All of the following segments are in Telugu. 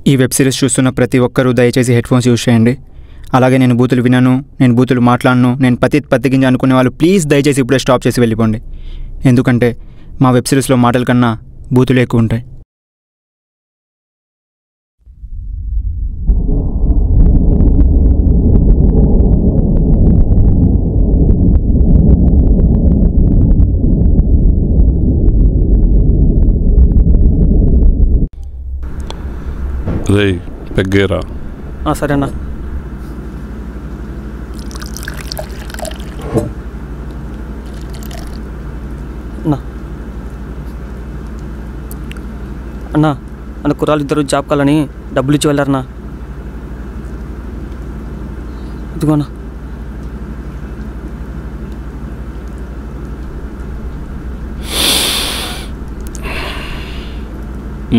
ఈ వెబ్ సిరీస్ చూస్తున్న ప్రతి ఒక్కరూ దయచేసి హెడ్ఫోన్స్ యూజ్ చేయండి. అలాగే నేను బూతులు వినను, నేను బూతులు మాట్లాడను, నేను పత్తి గింజ అనుకునే వాళ్ళు ప్లీజ్ దయచేసి ఇప్పుడే స్టాప్ చేసి వెళ్ళిపోండి. ఎందుకంటే మా వెబ్ సిరీస్లో మాటల కన్నా బూతులు ఎక్కువ ఉంటాయి. రేయ్ పెగ్గేరా. సరేనా. అన్నా మన కుర్రాళ్ళు ఇద్దరు జాబ్ కాలని డబ్బులు ఇచ్చి వెళ్ళారన్నా. ఇదిగోనా.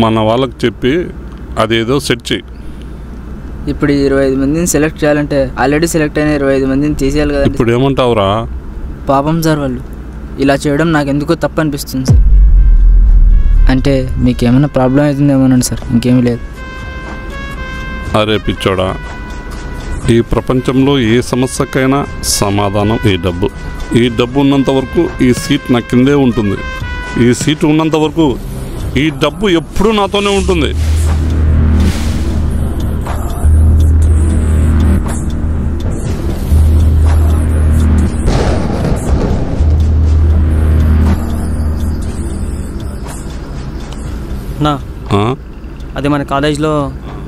మన వాళ్ళకి చెప్పి అదేదో సెట్ చేయి. ఇప్పుడు 25 మందిని సెలెక్ట్ చేయాలంటే ఆల్రెడీ సెలెక్ట్ అయిన 25 మందిని తీసేయాలి కదా. ఇప్పుడు ఏమంటావురా? పాపం సార్, వాళ్ళు ఇలా చేయడం నాకు ఎందుకో తప్పు అనిపిస్తుంది సార్. అంటే మీకేమైనా ప్రాబ్లం అవుతుందేమోనండి సార్, ఇంకేమీ లేదు. అరే పిచ్చోడా, ఈ ప్రపంచంలో ఏ సమస్యకైనా సమాధానం ఈ డబ్బు. ఈ డబ్బు ఉన్నంత వరకు ఈ సీట్ నా కిందే ఉంటుంది. ఈ సీట్ ఉన్నంత వరకు ఈ డబ్బు ఎప్పుడూ నాతోనే ఉంటుంది. నా అదే మన కాలేజ్లో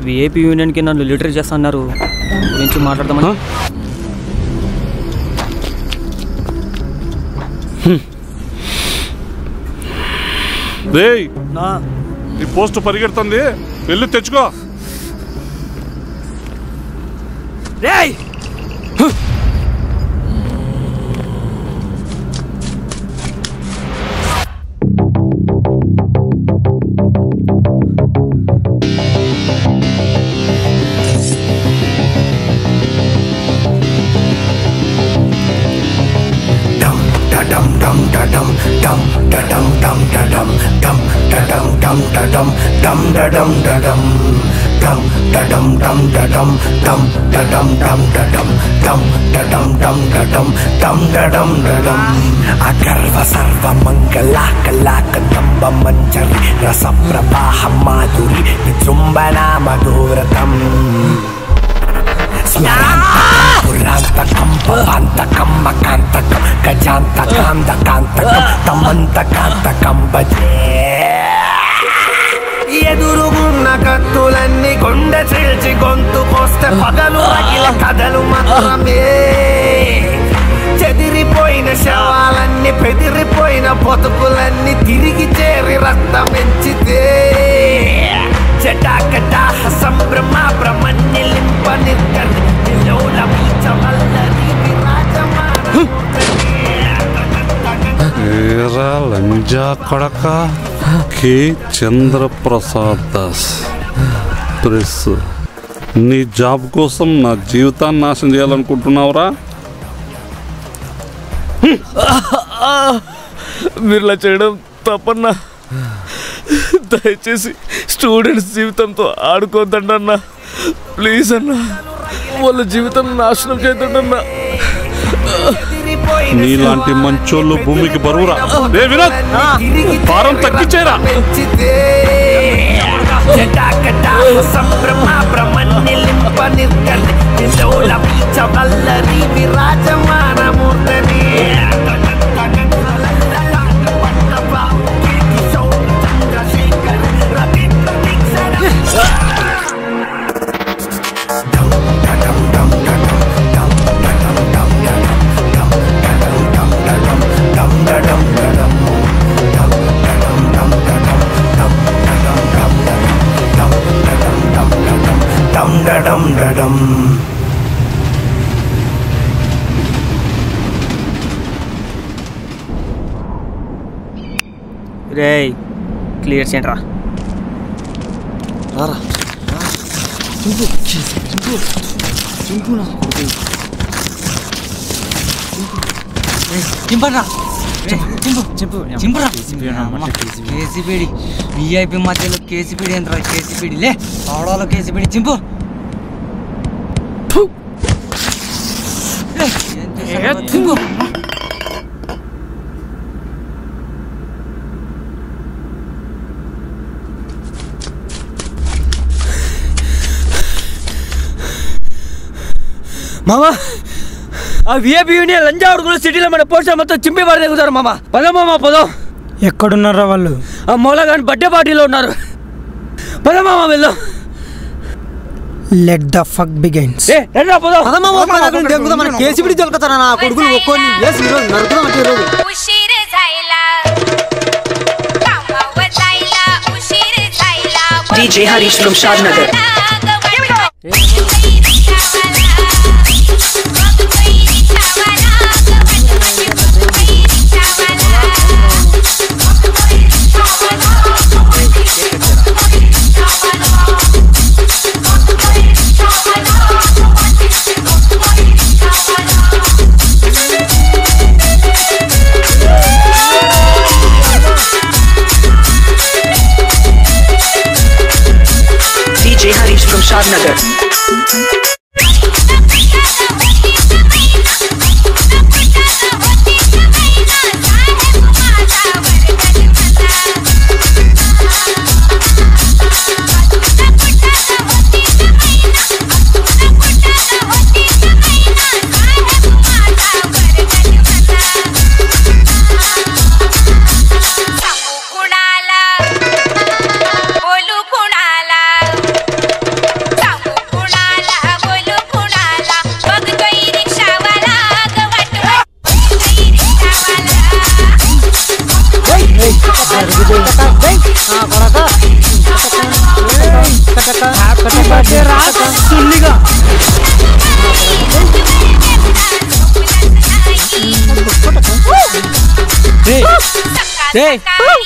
విఐపి యూనియన్కి నన్ను లీడర్ చేస్తా అన్నారు, గురించి మాట్లాడదామని. రేయ్, ఈ పోస్ట్ పరిగెడుతుంది, వెళ్ళి తెచ్చుకో. రేయ్ అగర్వ సర్వ మంగళా కళాకంబ మంజరి రస ప్రవాహ మాధురి విజృంభణ మధురతం పురాంతకం పవాంతకం మకాంతకం గజాంతకాంతకాంతకం తమంతకాంతకం భజే. ఎదురుగున్న కత్తులన్నీ కొండ చీల్చి గొంతు కోస్తే పగలు రగిల కథలు మాత్రమే. చెదిరిపోయిన శవాలన్నీ పెదిరిపోయిన బతుకులన్నీ తిరిగి చేరి రక్తం పెంచితే జటాకటా సంభ్రమ బ్రహ్మణ్యలింప నిర్గలి నిలోల బీచ వల్లరి విరాజమాన ఏరా లంజా కొడక. కే చంద్రప్రసాద్ దాస్ ప్రెస్. నీ జాబ్ కోసం నా జీవితాన్ని నాశనం చేయాలనుకుంటున్నావురా? మీరు ఇలా చేయడం తప్పన్నా. దయచేసి స్టూడెంట్స్ జీవితంతో ఆడుకోవద్దండి అన్నా, ప్లీజ్ అన్నా. వాళ్ళ జీవితం నాశనం చేయొద్దన్నా. నీలాంటి మంచోళ్ళు భూమికి బరువురా. భారం తగ్గించేరా. సంభ్రమ బ్రహ్మణ్యలింప నిర్గలి నిలోల బీచ వల్లరి విరాజమాన మూర్తని. రేయ్ క్లియర్ చేయండి రా. కేసీపీడి విఐపి మధ్యలో కేసీపీడి ఏంట్రా కేసీపీడి లే ఆడవాళ్ళు కేసీపీడి చింపు చింపు మామా ఆ విఐపి యూనియన్ లంజావుడుకులు సిటీలో మన పోస్టర్ మొత్తం చింపి పడి దిగుతారు మామ పదం మామ పదం ఎక్కడున్నారా వాళ్ళు? ఆ మౌలగాని బర్త్డే పార్టీలో ఉన్నారు పదం మామ వెళ్దాం లెట్ ద ఫక్ బిగిన్స్. మన కేసీపీడి దొరుకుతారా నా కొడుకులు ఒక్కొని DJ Harish from Shadnagar. DJ Harish from Shadnagar.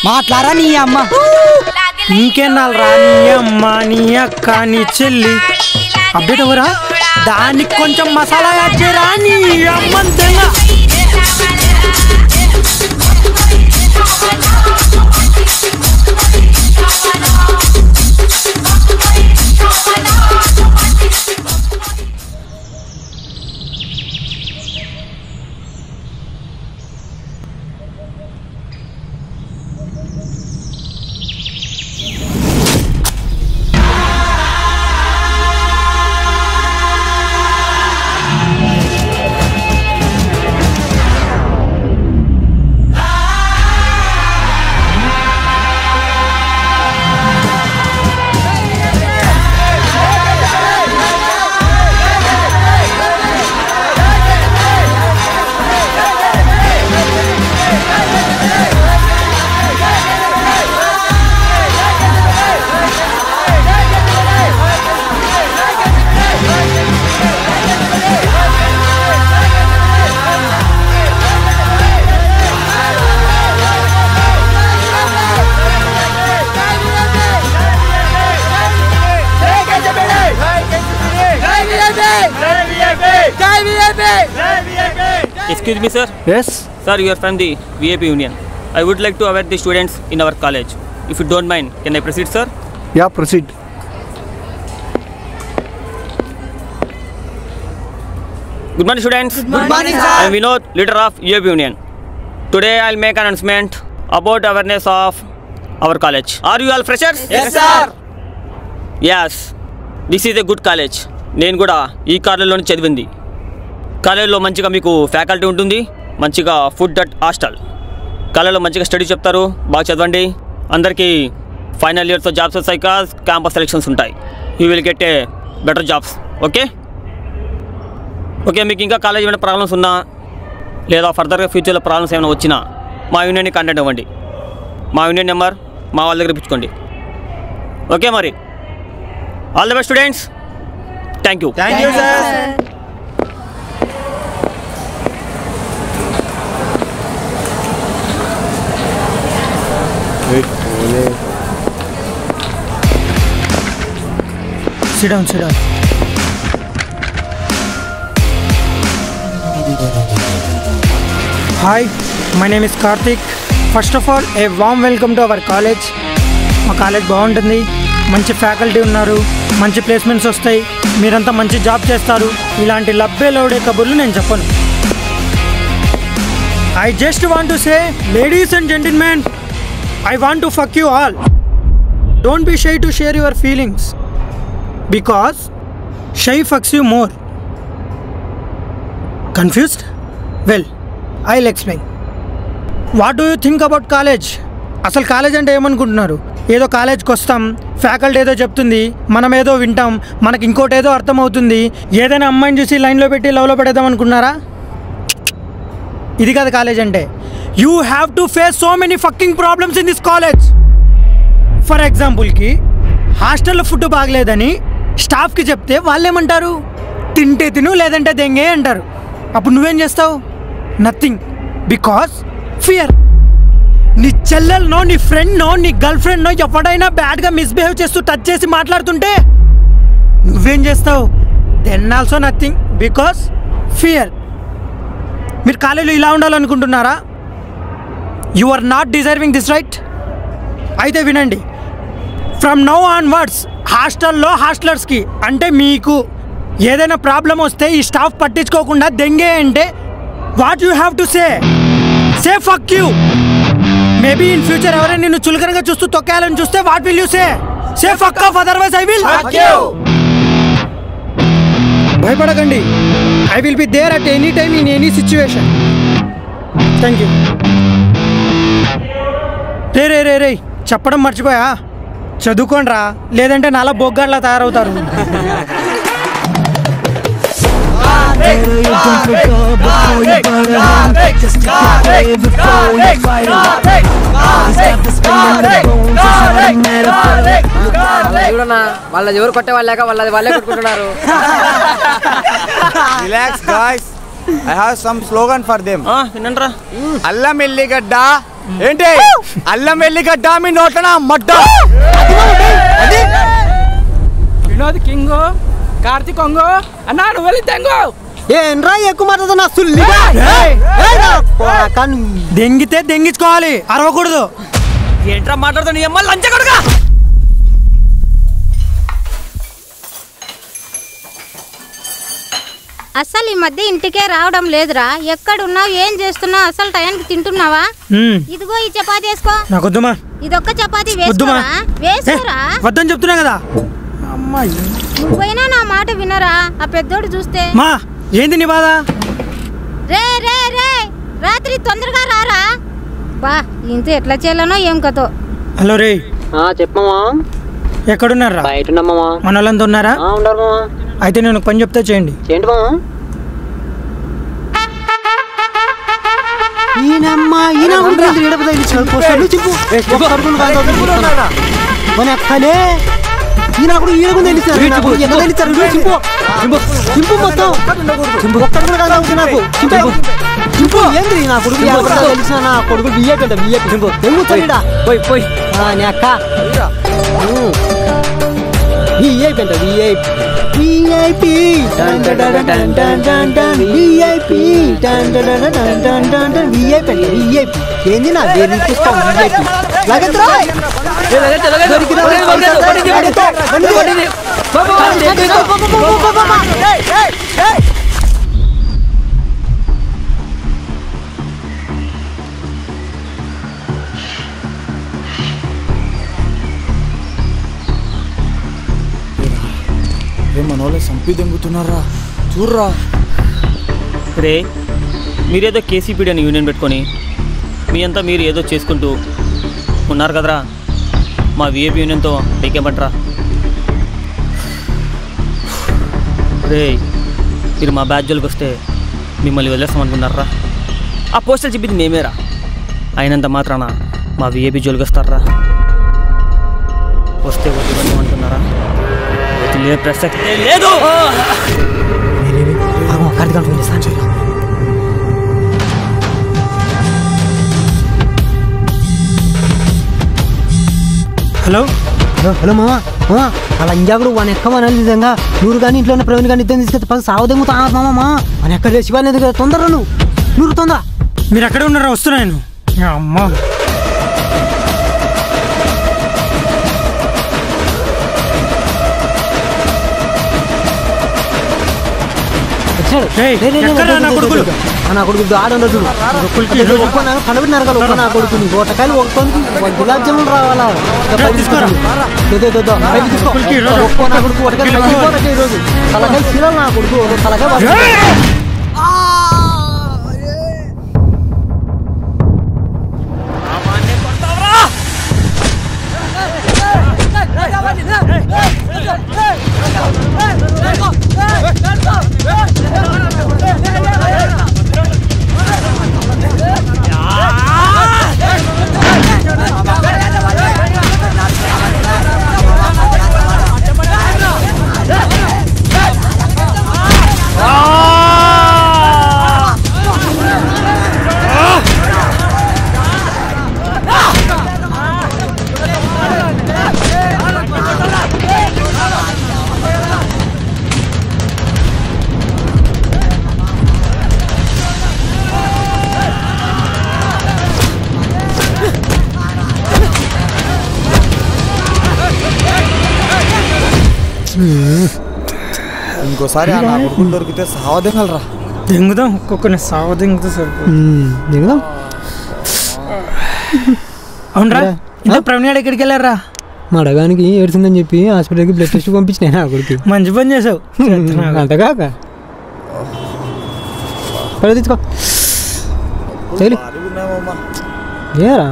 మాట్లారా నీ అమ్మ ఇంకేనాలు రా నీ అమ్మ నీ అక్క నీ చెల్లి అప్డేట్ ఎవరా దానికి కొంచెం మసాలా యాడ్ చేయరా నీ అమ్మ తెల్ల Excuse me, sir. Yes. Sir, you are from the VIP Union. I would like to await the students in our college. If you don't mind, can I proceed, sir? Yeah, proceed. Good morning, students. Good morning, sir. I am Vinod, leader of VIP Union. Today, I'll make an announcement about awareness of our college. Are you all freshers? Yes, sir. Yes. This is a good college. నేను కూడా ఈ కాలేజీలోనే చదివింది. కాలేజీలో మంచిగా మీకు ఫ్యాకల్టీ ఉంటుంది, మంచిగా ఫుడ్ అట్ హాస్టల్. కాలేజీలో మంచిగా స్టడీ చెప్తారు, బాగా చదవండి. అందరికీ ఫైనల్ ఇయర్స్లో జాబ్స్ వస్తాయి, క్యాంపస్ సెలెక్షన్స్ ఉంటాయి. You will get a better jobs. Okay okay మీకు ఇంకా కాలేజ్ ఏమైనా ప్రాబ్లమ్స్ ఉన్నా లేదా ఫర్దర్గా ఫ్యూచర్లో ప్రాబ్లమ్స్ ఏమైనా వచ్చినా మా యూనియన్ని కాంటాక్ట్ అవ్వండి. మా యూనియన్ నెంబర్ మా వాళ్ళ దగ్గర ఇప్పించుకోండి. ఓకే మరి all the best students. Thank you. Thank you sir. Sit down, sit down. Hi, my name is Karthik. First of all A warm welcome to our college. మా కాలేజ్ బాగుంటుంది, మంచి ఫ్యాకల్టీ ఉన్నారు, మంచి ప్లేస్మెంట్స్ వస్తాయి, మీరంతా మంచి జాబ్ చేస్తారు. ఇలాంటి లబ్బే లోడే కబుర్లు నేను చెప్పను. I just want to say, ladies and gentlemen, I want to fuck you all. Don't be shy to share your feelings, because shy fucks you more. Confused? Well, I'll explain. What do you think about college? అసలు కాలేజ్ అంటే ఏమనుకుంటున్నారు? ఏదో కాలేజ్కి వస్తాం, ఫ్యాకల్టీ ఏదో చెప్తుంది, మనం ఏదో వింటాం, మనకి ఇంకోటి ఏదో అర్థమవుతుంది, ఏదైనా అమ్మాయిని చూసి లైన్లో పెట్టి లవ్లో పెడదాం అనుకున్నారా? ఇది కాదు కాలేజ్ అంటే. You have to face so many fucking problems in this college. For ఎగ్జాంపుల్కి హాస్టల్లో ఫుడ్ బాగలేదని స్టాఫ్కి చెప్తే వాళ్ళేమంటారు? తింటే తిను లేదంటే దెంగే అంటారు. అప్పుడు నువ్వేం చేస్తావు? Nothing, because fear. నీ చెల్లెలనో నీ ఫ్రెండ్నో నీ గర్ల్ ఫ్రెండ్నో ఎవడైనా బ్యాడ్గా మిస్బిహేవ్ చేస్తూ టచ్ చేసి మాట్లాడుతుంటే నువ్వేం చేస్తావు? Then also nothing, because fear. మీరు కాలేజీలో ఇలా ఉండాలనుకుంటున్నారా? You are not deserving this right. అయితే వినండి, ఫ్రమ్ నౌ ఆన్వర్డ్స్ హాస్టల్లో హాస్టలర్స్కి అంటే మీకు ఏదైనా ప్రాబ్లం వస్తే ఈ స్టాఫ్ పట్టించుకోకుండా దెంగే అంటే what you have to say fuck you. Maybe in future ఎవరైనా నిన్ను చులకనగా చూస్తూ తొక్కేయాలని చూస్తే what will you say fuck off, otherwise I will fuck you. భయపడకండి, I will be there at any time in any situation. Thank you. రే చెప్పడం మర్చిపోయా, చదువుకోండి రా, లేదంటే నాలా బొగ్గాడ్లా తయారవుతారు. చూడన్నా వాళ్ళ ఎవరు కొట్టే వాళ్ళాక వాళ్ళే కొట్టుకుంటున్నారు. Relax guys, I have some slogan for them. వినండిరా. అల్లం ఎల్లిగడ్డ ఏంటి? అల్లం ఎల్లిగడ్డ మీ నోట్లన మడ్డ. వినోద్ కింగో, కార్తిక్ కొంగో అన్నా నువ్వు వెళ్ళి తెంగో. ఏంట్రా ఎక్కువ మాట్లాడుతున్నా? దెంగితే దెంగించుకోవాలి, అరవకూడదు. ఏంట్రా మాట్లాడుతా నీ అమ్మ లంచగొడుగా. అసలు ఈ మధ్య ఇంటికే రావడం లేదురా. ఎక్కడున్నావు, ఏం చేస్తున్నావు, అసలు టైంకి తింటున్నావా? ఇదిగో ఈ చపాతీ వేసుకో. నాకొద్దుమా, ఇదొక్క చపాతీ వేసుకోరా. వేసుకోరా వద్దని చెప్తున్నా కదా. నువ్వైనా నా మాట వినరా? ఆ పెద్దోడు చూస్తే. మా ఏంది నీ బాధ? రే రాత్రి తొందరగా రారా. బా ఇంత ఎట్లా చేయాలనో ఏం కథో. హలో రే. చెప్పమా. ఎక్కడున్నారా? బయట ఉన్నామా. మన వాళ్ళంతా ఉన్నారా? ఉండరు మామా. అయితే నేను పని చెప్తే చేయండి. ఏంటి మామా? ఏంది నా మన వాళ్ళు సంపి దెంగుతున్నారా చూర్రా. రే మీరేదో కేసీపీడీ అని యూనియన్ పెట్టుకొని మీ అంతా మీరు ఏదో చేసుకుంటూ ఉన్నారు కదరా. మా విఏపీ యూనియన్తో పైకేమంటరా? రే మీరు మా బ్యాచ్ జోలికి వస్తే మిమ్మల్ని వదిలేస్తామనుకున్నారా? ఆ పోస్టర్ చెప్పింది మేమేరా. అయినంత మాత్రాన మా విఏపీ జోలికి వస్తారా? వస్తే వదిలేమంటున్నారా? వదిలే ప్రసక్తే లేదు. హలో హలో మామా అలా ఇంజాకుడు వాని ఎక్క మన విధంగా నూరు కానీ ఇంట్లో ప్రవీణ్ కానీ ఇద్దరు తీసుకెళ్తే పది సావదేమో మామా మన ఎక్కడ శివాని తొందర నువ్వు తొందర. మీరు ఎక్కడ ఉన్నారా? వస్తున్నా నేను. అమ్మా నా కొడుకు ఆడంలో చూడు కనబడి నరకాలి ఒక్క నా కొడుకు ఒకటకాయలు ఒక్కొనికి గులాబ్ జాములు రావాలా ఒక్కో నా కొడుకు ఒకటకాయ ఈరోజు తలకాయ చీరాలి నా కొడుకు తలకాయ ఇంకోసారి నా కొడుకులు దొరికితే సావదెంగలరా దెంగుదాం ఒక్కొక్కరిని సావదెంగుతా సార్ దిగుదాం అవునరా ఇంత ప్రవీణ్ ఎక్కడికి వెళ్ళారా మా అడగానికి ఏడ్చిందని చెప్పి హాస్పిటల్కి బ్లడ్ టెస్ట్ పంపించిన నా కొడుకు మంచి పని చేసావు అంతగాక పడ తెచ్చుకో ఏరా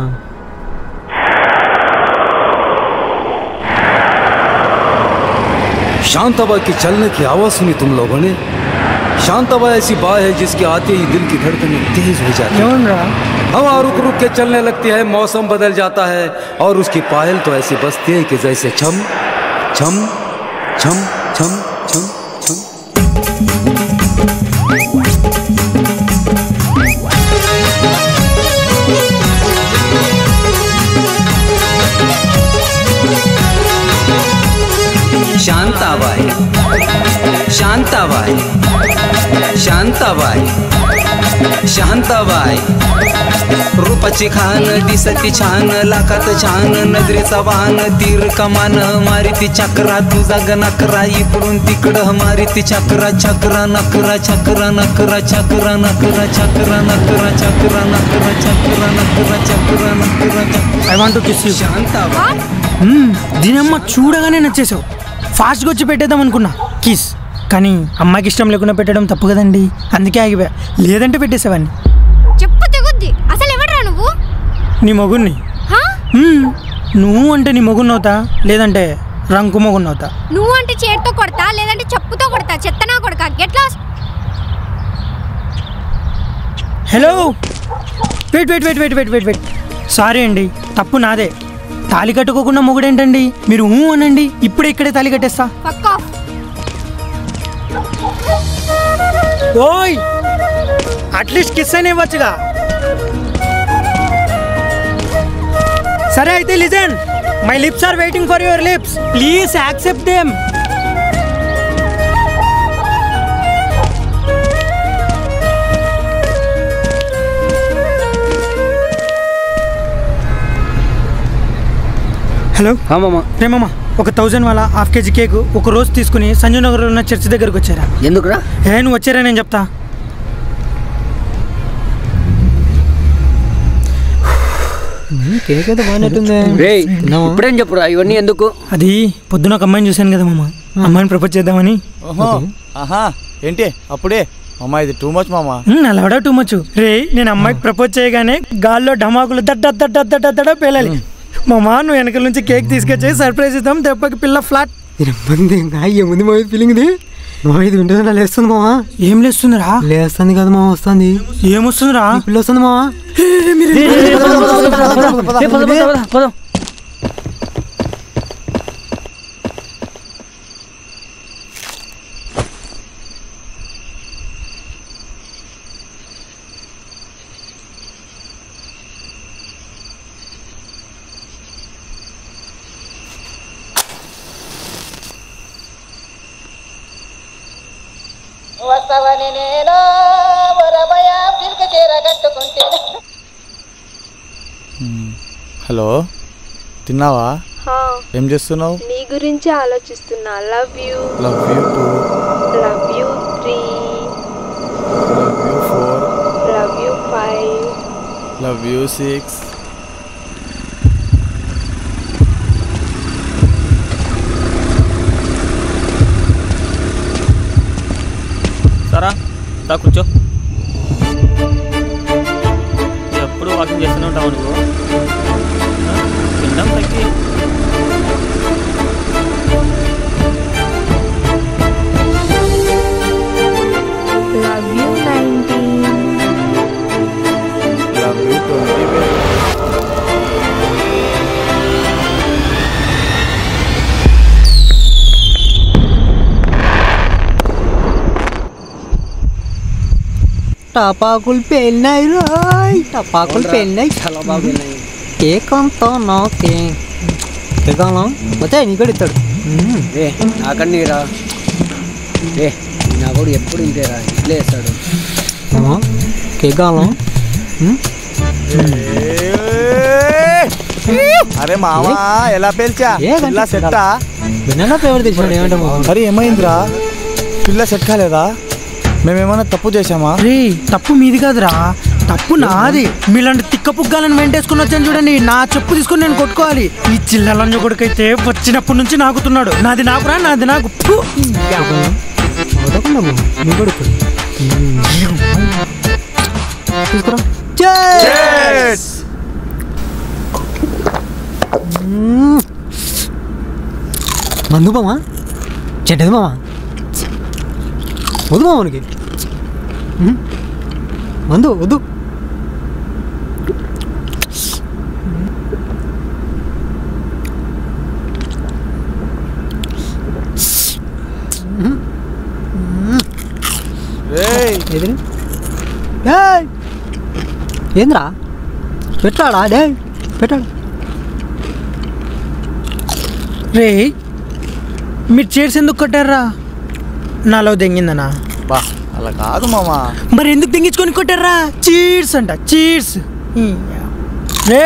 शांताबाई के चलने की आवाज सुनी तुम लोगों ने? शांताबाई ऐसी बात है जिसके आते ही दिल की धड़कनें तेज हो जाती है। हवा रुक रुक के चलने लगती है, मौसम बदल जाता है और उसकी पायल तो ऐसी बजती है कि जैसे छम छम छम छम छम छम। शांताबाई शांताबाई शांताबाई शांताबाई रूपाची खान दिसती छान लाखात छान नजरेचा वाहन तीर कमान मारिती चक्रा तुझा गणकरा इकडून तिकडं मारिती चक्रा चक्रा नकरा चक्रा नकरा चक्रा नकरा चक्रा नकरा चक्रा नकरा चक्रा नकरा चक्रा नकरा I want to kiss you Shantabai దీనమ్మ చూడగానే నచ్చేసావు ఫాస్ట్గా వచ్చి పెట్టేద్దాం అనుకున్నా కిస్ కానీ అమ్మాయికి ఇష్టం లేకుండా పెట్టడం తప్పు కదండి అందుకే ఆగిపోయా లేదంటే పెట్టేసేవాడిని చెప్పు తెగుద్ది అసలు ఎవడ్రా నువ్వు నీ మొగుణ్ణి నువ్వు అంటే నీ మొగుణ్ణి అవుతా లేదంటే రంకు మొగుణ్ణి అవుతా నువ్వు అంటే చేత్తో కొడతా లేదంటే చెప్పుతో కొడతా చెత్తనా కొడక get lost hello wait wait wait wait wait wait wait sorry అండి తప్పు నాదే తాళి కట్టుకోకుండా మొగుడేంటండి మీరు అనండి ఇప్పుడే ఇక్కడే తాళి కట్టేస్తా ఓయ్ అట్లీస్ట్ కిస్ అయినా ఇవ్వచ్చుగా సరే అయితే listen my lips are waiting for your lips please accept them hello మామ రే మామ ఒక 1000 వాళ్ళ హాఫ్ కేజీ కేక్ ఒక రోజు తీసుకుని సంజయ్ నగర్లో ఉన్న చర్చ్ దగ్గరకు వచ్చారా ఎందుకురా నువ్వు వచ్చారా నేను చెప్తా కేక్ అయితే బాగున్నట్టుంది ఇప్పుడేం చెప్పురా ఇవన్నీ ఎందుకు అది పొద్దున ఒక అమ్మాయిని చూశాను కదా మామ అమ్మాయిని ప్రపోజ్ చేద్దామని ఏంటి అప్పుడే మామ ఇది టూ మచ్ మామ నలవడా టూ మచ్ రే నేను అమ్మాయికి ప్రపోజ్ చేయగానే గాల్లో ఢమాకులు దడ్డ దడ్డ దడ్డ దడ్డ పేలాలి మామ నువ్వు వెనకల నుంచి కేక్ తీసుకొచ్చి సర్ప్రైజ్ ఇద్దాం దెబ్బకి పిల్ల ఫ్లాట్ ఏముంది మా ఫీలింగ్ ఇది మా ఇది వింటుందా లేస్తుంది మావా ఏం లేస్తుందిరా లేస్తుంది కదా మా వస్తుంది ఏమొస్తుందిరా పిల్ల వస్తుంది మావా వస్తవని నేను వరబయ పిల్క చీర కట్టుకుంటే. హలో తిన్నావా? ఏం చేస్తున్నావు? నీ గురించి ఆలోచిస్తున్నా. Love you. Love you two. Love you 3 Love you 5. Love you 6. సరా దా కూర్చో. ఎప్పుడు వాకింగ్ చేస్తూనే ఉంటావు నువ్వు. తిందాం తగ్గి. Love you 19. Love you 20. టపాకులు పేలినాయి Roy, టపాకులు పేలినాయి. చాలా బాగా వెళ్ళాయి. కేక్ అంతా నాకే కేకాలం వచ్చా నీకు ఇస్తాడు. ఏ నాకన్నీ రా. ఏ నా కూడా ఎప్పుడు ఇంతేరా, ఇట్లే వేస్తాడు. కేకాలం అరే మావా ఎలా పేల్చా పిల్ల సెట్టా? బెనానా ఫ్లేవర్ తెచ్చినాడు ఏమంటావు? అరే ఏమైందిరా, పిల్ల సెట్ కాలేదా? మేమేమైనా తప్పు చేసామా? రే తప్పు మీది కాదురా, తప్పు నాది. మీలాంటి తిక్క పుగ్గాలను వెంటేసుకుని వచ్చాను చూడండి. నా చెప్పు తీసుకుని నేను కొట్టుకోవాలి. ఈ చిల్లలంజ కొడుకైతే వచ్చినప్పటి నుంచి నాకుతున్నాడు. నాది నాకురా, నాది నాకు. తీసుకురా. మందు మామా, చెడ్డది మామా, వద్దు మామకి మందు వద్దు. ఏంద్రా పెట్టాడా? డే పెట్టాడు. రే మీరు చైర్స్ ఎందుకు కొట్టారా? నాలో దెంగిందనా? బా అలా కాదు మామా. మరి ఎందుకు తెంగించుకొని కొట్టారా? చీర్స్ అంట, చీర్స్. రే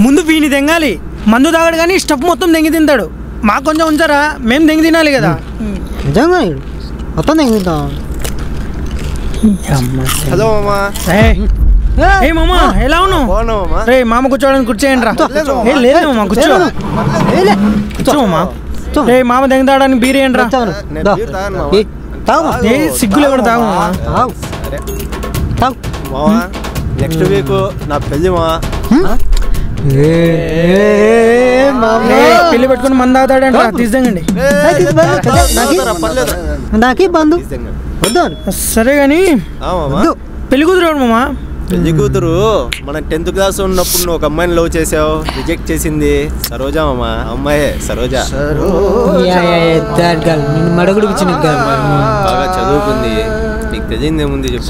ముందు వీని దెంగాలి. మందు తాగాడు కానీ స్టఫ్ మొత్తం దెంగి తింటాడు. మాకు కొంచెం ఉంచారా, మేము దెంగి తినాలి కదా. నిజంగా మొత్తం దెంగి తింటాం. హలో మామా. ఏ మామా ఎలా ఉన్నావు? రే మామ కూర్చోడానికి కూర్చోయండి రా. ఏ లేదు మామ కూర్చో, కూర్చో మామ. రే మామ దెంగతాడానికి బీరేయండి రా. ఏ సిగ్గులు ఎవరు తాగు మామా. నెక్స్ట్ వీక్ నా పెళ్ళి మా. పెళ్లి పెట్టుకుని మంది తాగుతాడంట, తీసేయండి. నాకే బంధు వద్దు. సరే గాని పెళ్లి కూతురు మామా. పెళ్లి కూతురు మన 10th క్లాస్ ఉన్నప్పుడు నువ్వు ఒక అమ్మాయిని లవ్ చేసావు, రిజెక్ట్ చేసింది సరోజా మామా. అమ్మాయి సరోజా మడగుడు బాగా చదువుకుంది. నీకు తెలియదు ఏముంది చెప్పు.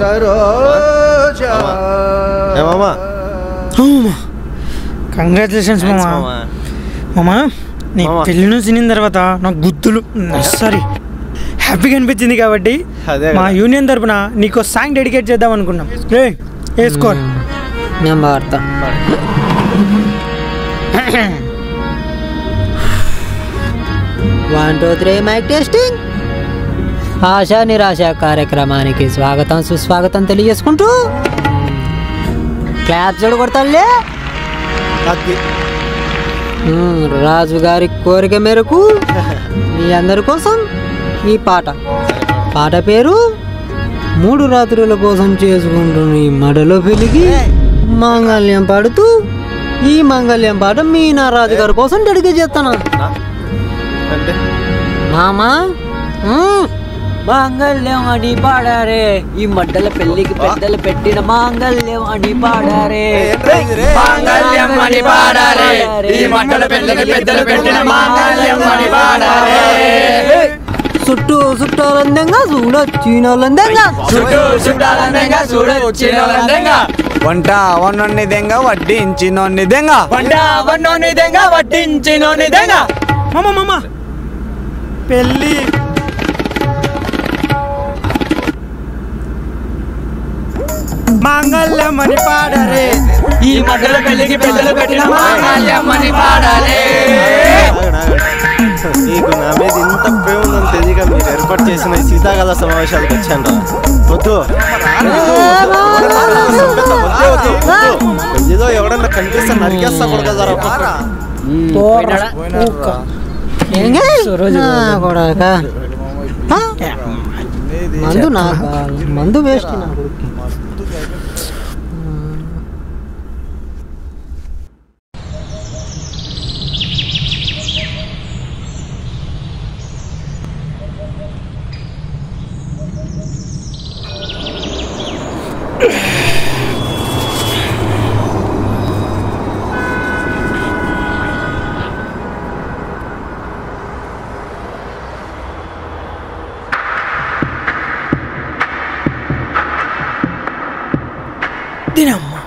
మామా కంగ్రాచులేషన్స్ మామా. మామా నీ పెళ్లి నుంచి తినిన తర్వాత నాకు గుర్తులు సారీ హ్యాపీగా అనిపించింది కాబట్టి మా యూనియన్ తరపున నీకు సాంగ్ డెడికేట్ చేద్దాం అనుకున్నాం. రే వేసుకో. నేను వాడతా. 1 2 3 మైక్ టెస్టింగ్. ఆశా నిరాశ కార్యక్రమానికి స్వాగతం సుస్వాగతం తెలియజేసుకుంటూ క్లాప్ చూడ కొడతాలే. రాజు గారి కోరిక మేరకు మీ అందరి కోసం ఈ పాట పేరు 3 రాత్రుల కోసం చేసుకుంటున్న ఈ మడలో పెరిగి మాంగళ్యం పాడుతూ ఈ మాంగళ్యం పాట మీ నా రాజు గారి కోసం డెడికేట్ చేస్తాను మామా. మాంగళ్యం అని పాడారే, ఈ మడ్డల పెళ్లికి పెద్దలు పెట్టిన మాంగళ్యం అని పాడారే. మాంగళ్యం అని పాడారే, ఈ మడ్డల పెళ్లికి పెద్దలు పెట్టిన మాంగళ్యం అని పాడారే. చుట్టాలందంగా చూడొచ్చినోళ్ళందంగా, చుట్టాలందంగా చూడొచ్చినోళ్ళందంగా. వంట అవన్నోని దెంగ వడ్డించినోని దెంగ, వంట అవన్నోని దెంగ వడ్డించినోని దెంగ. మామ పెళ్ళి మాంగళ్యం అని పాడారే, ఈ మధ్యలో పెళ్లికి పెద్దలు పెట్టిన మాంగళ్యం అని పాడారే. నీకు నా మీద ఇంత ప్రేమ ఉందని తెలియక మీరు ఏర్పాటు చేసిన ఈ శీతాకాల సమావేశాలకు వచ్చాను రా. వద్దు ఏదో ఎవడన్నా కనిపిస్తా నరికేస్తా కూడా కదా మందు నాకు మందు వేస్ట్ నాకు. తినమ్మా.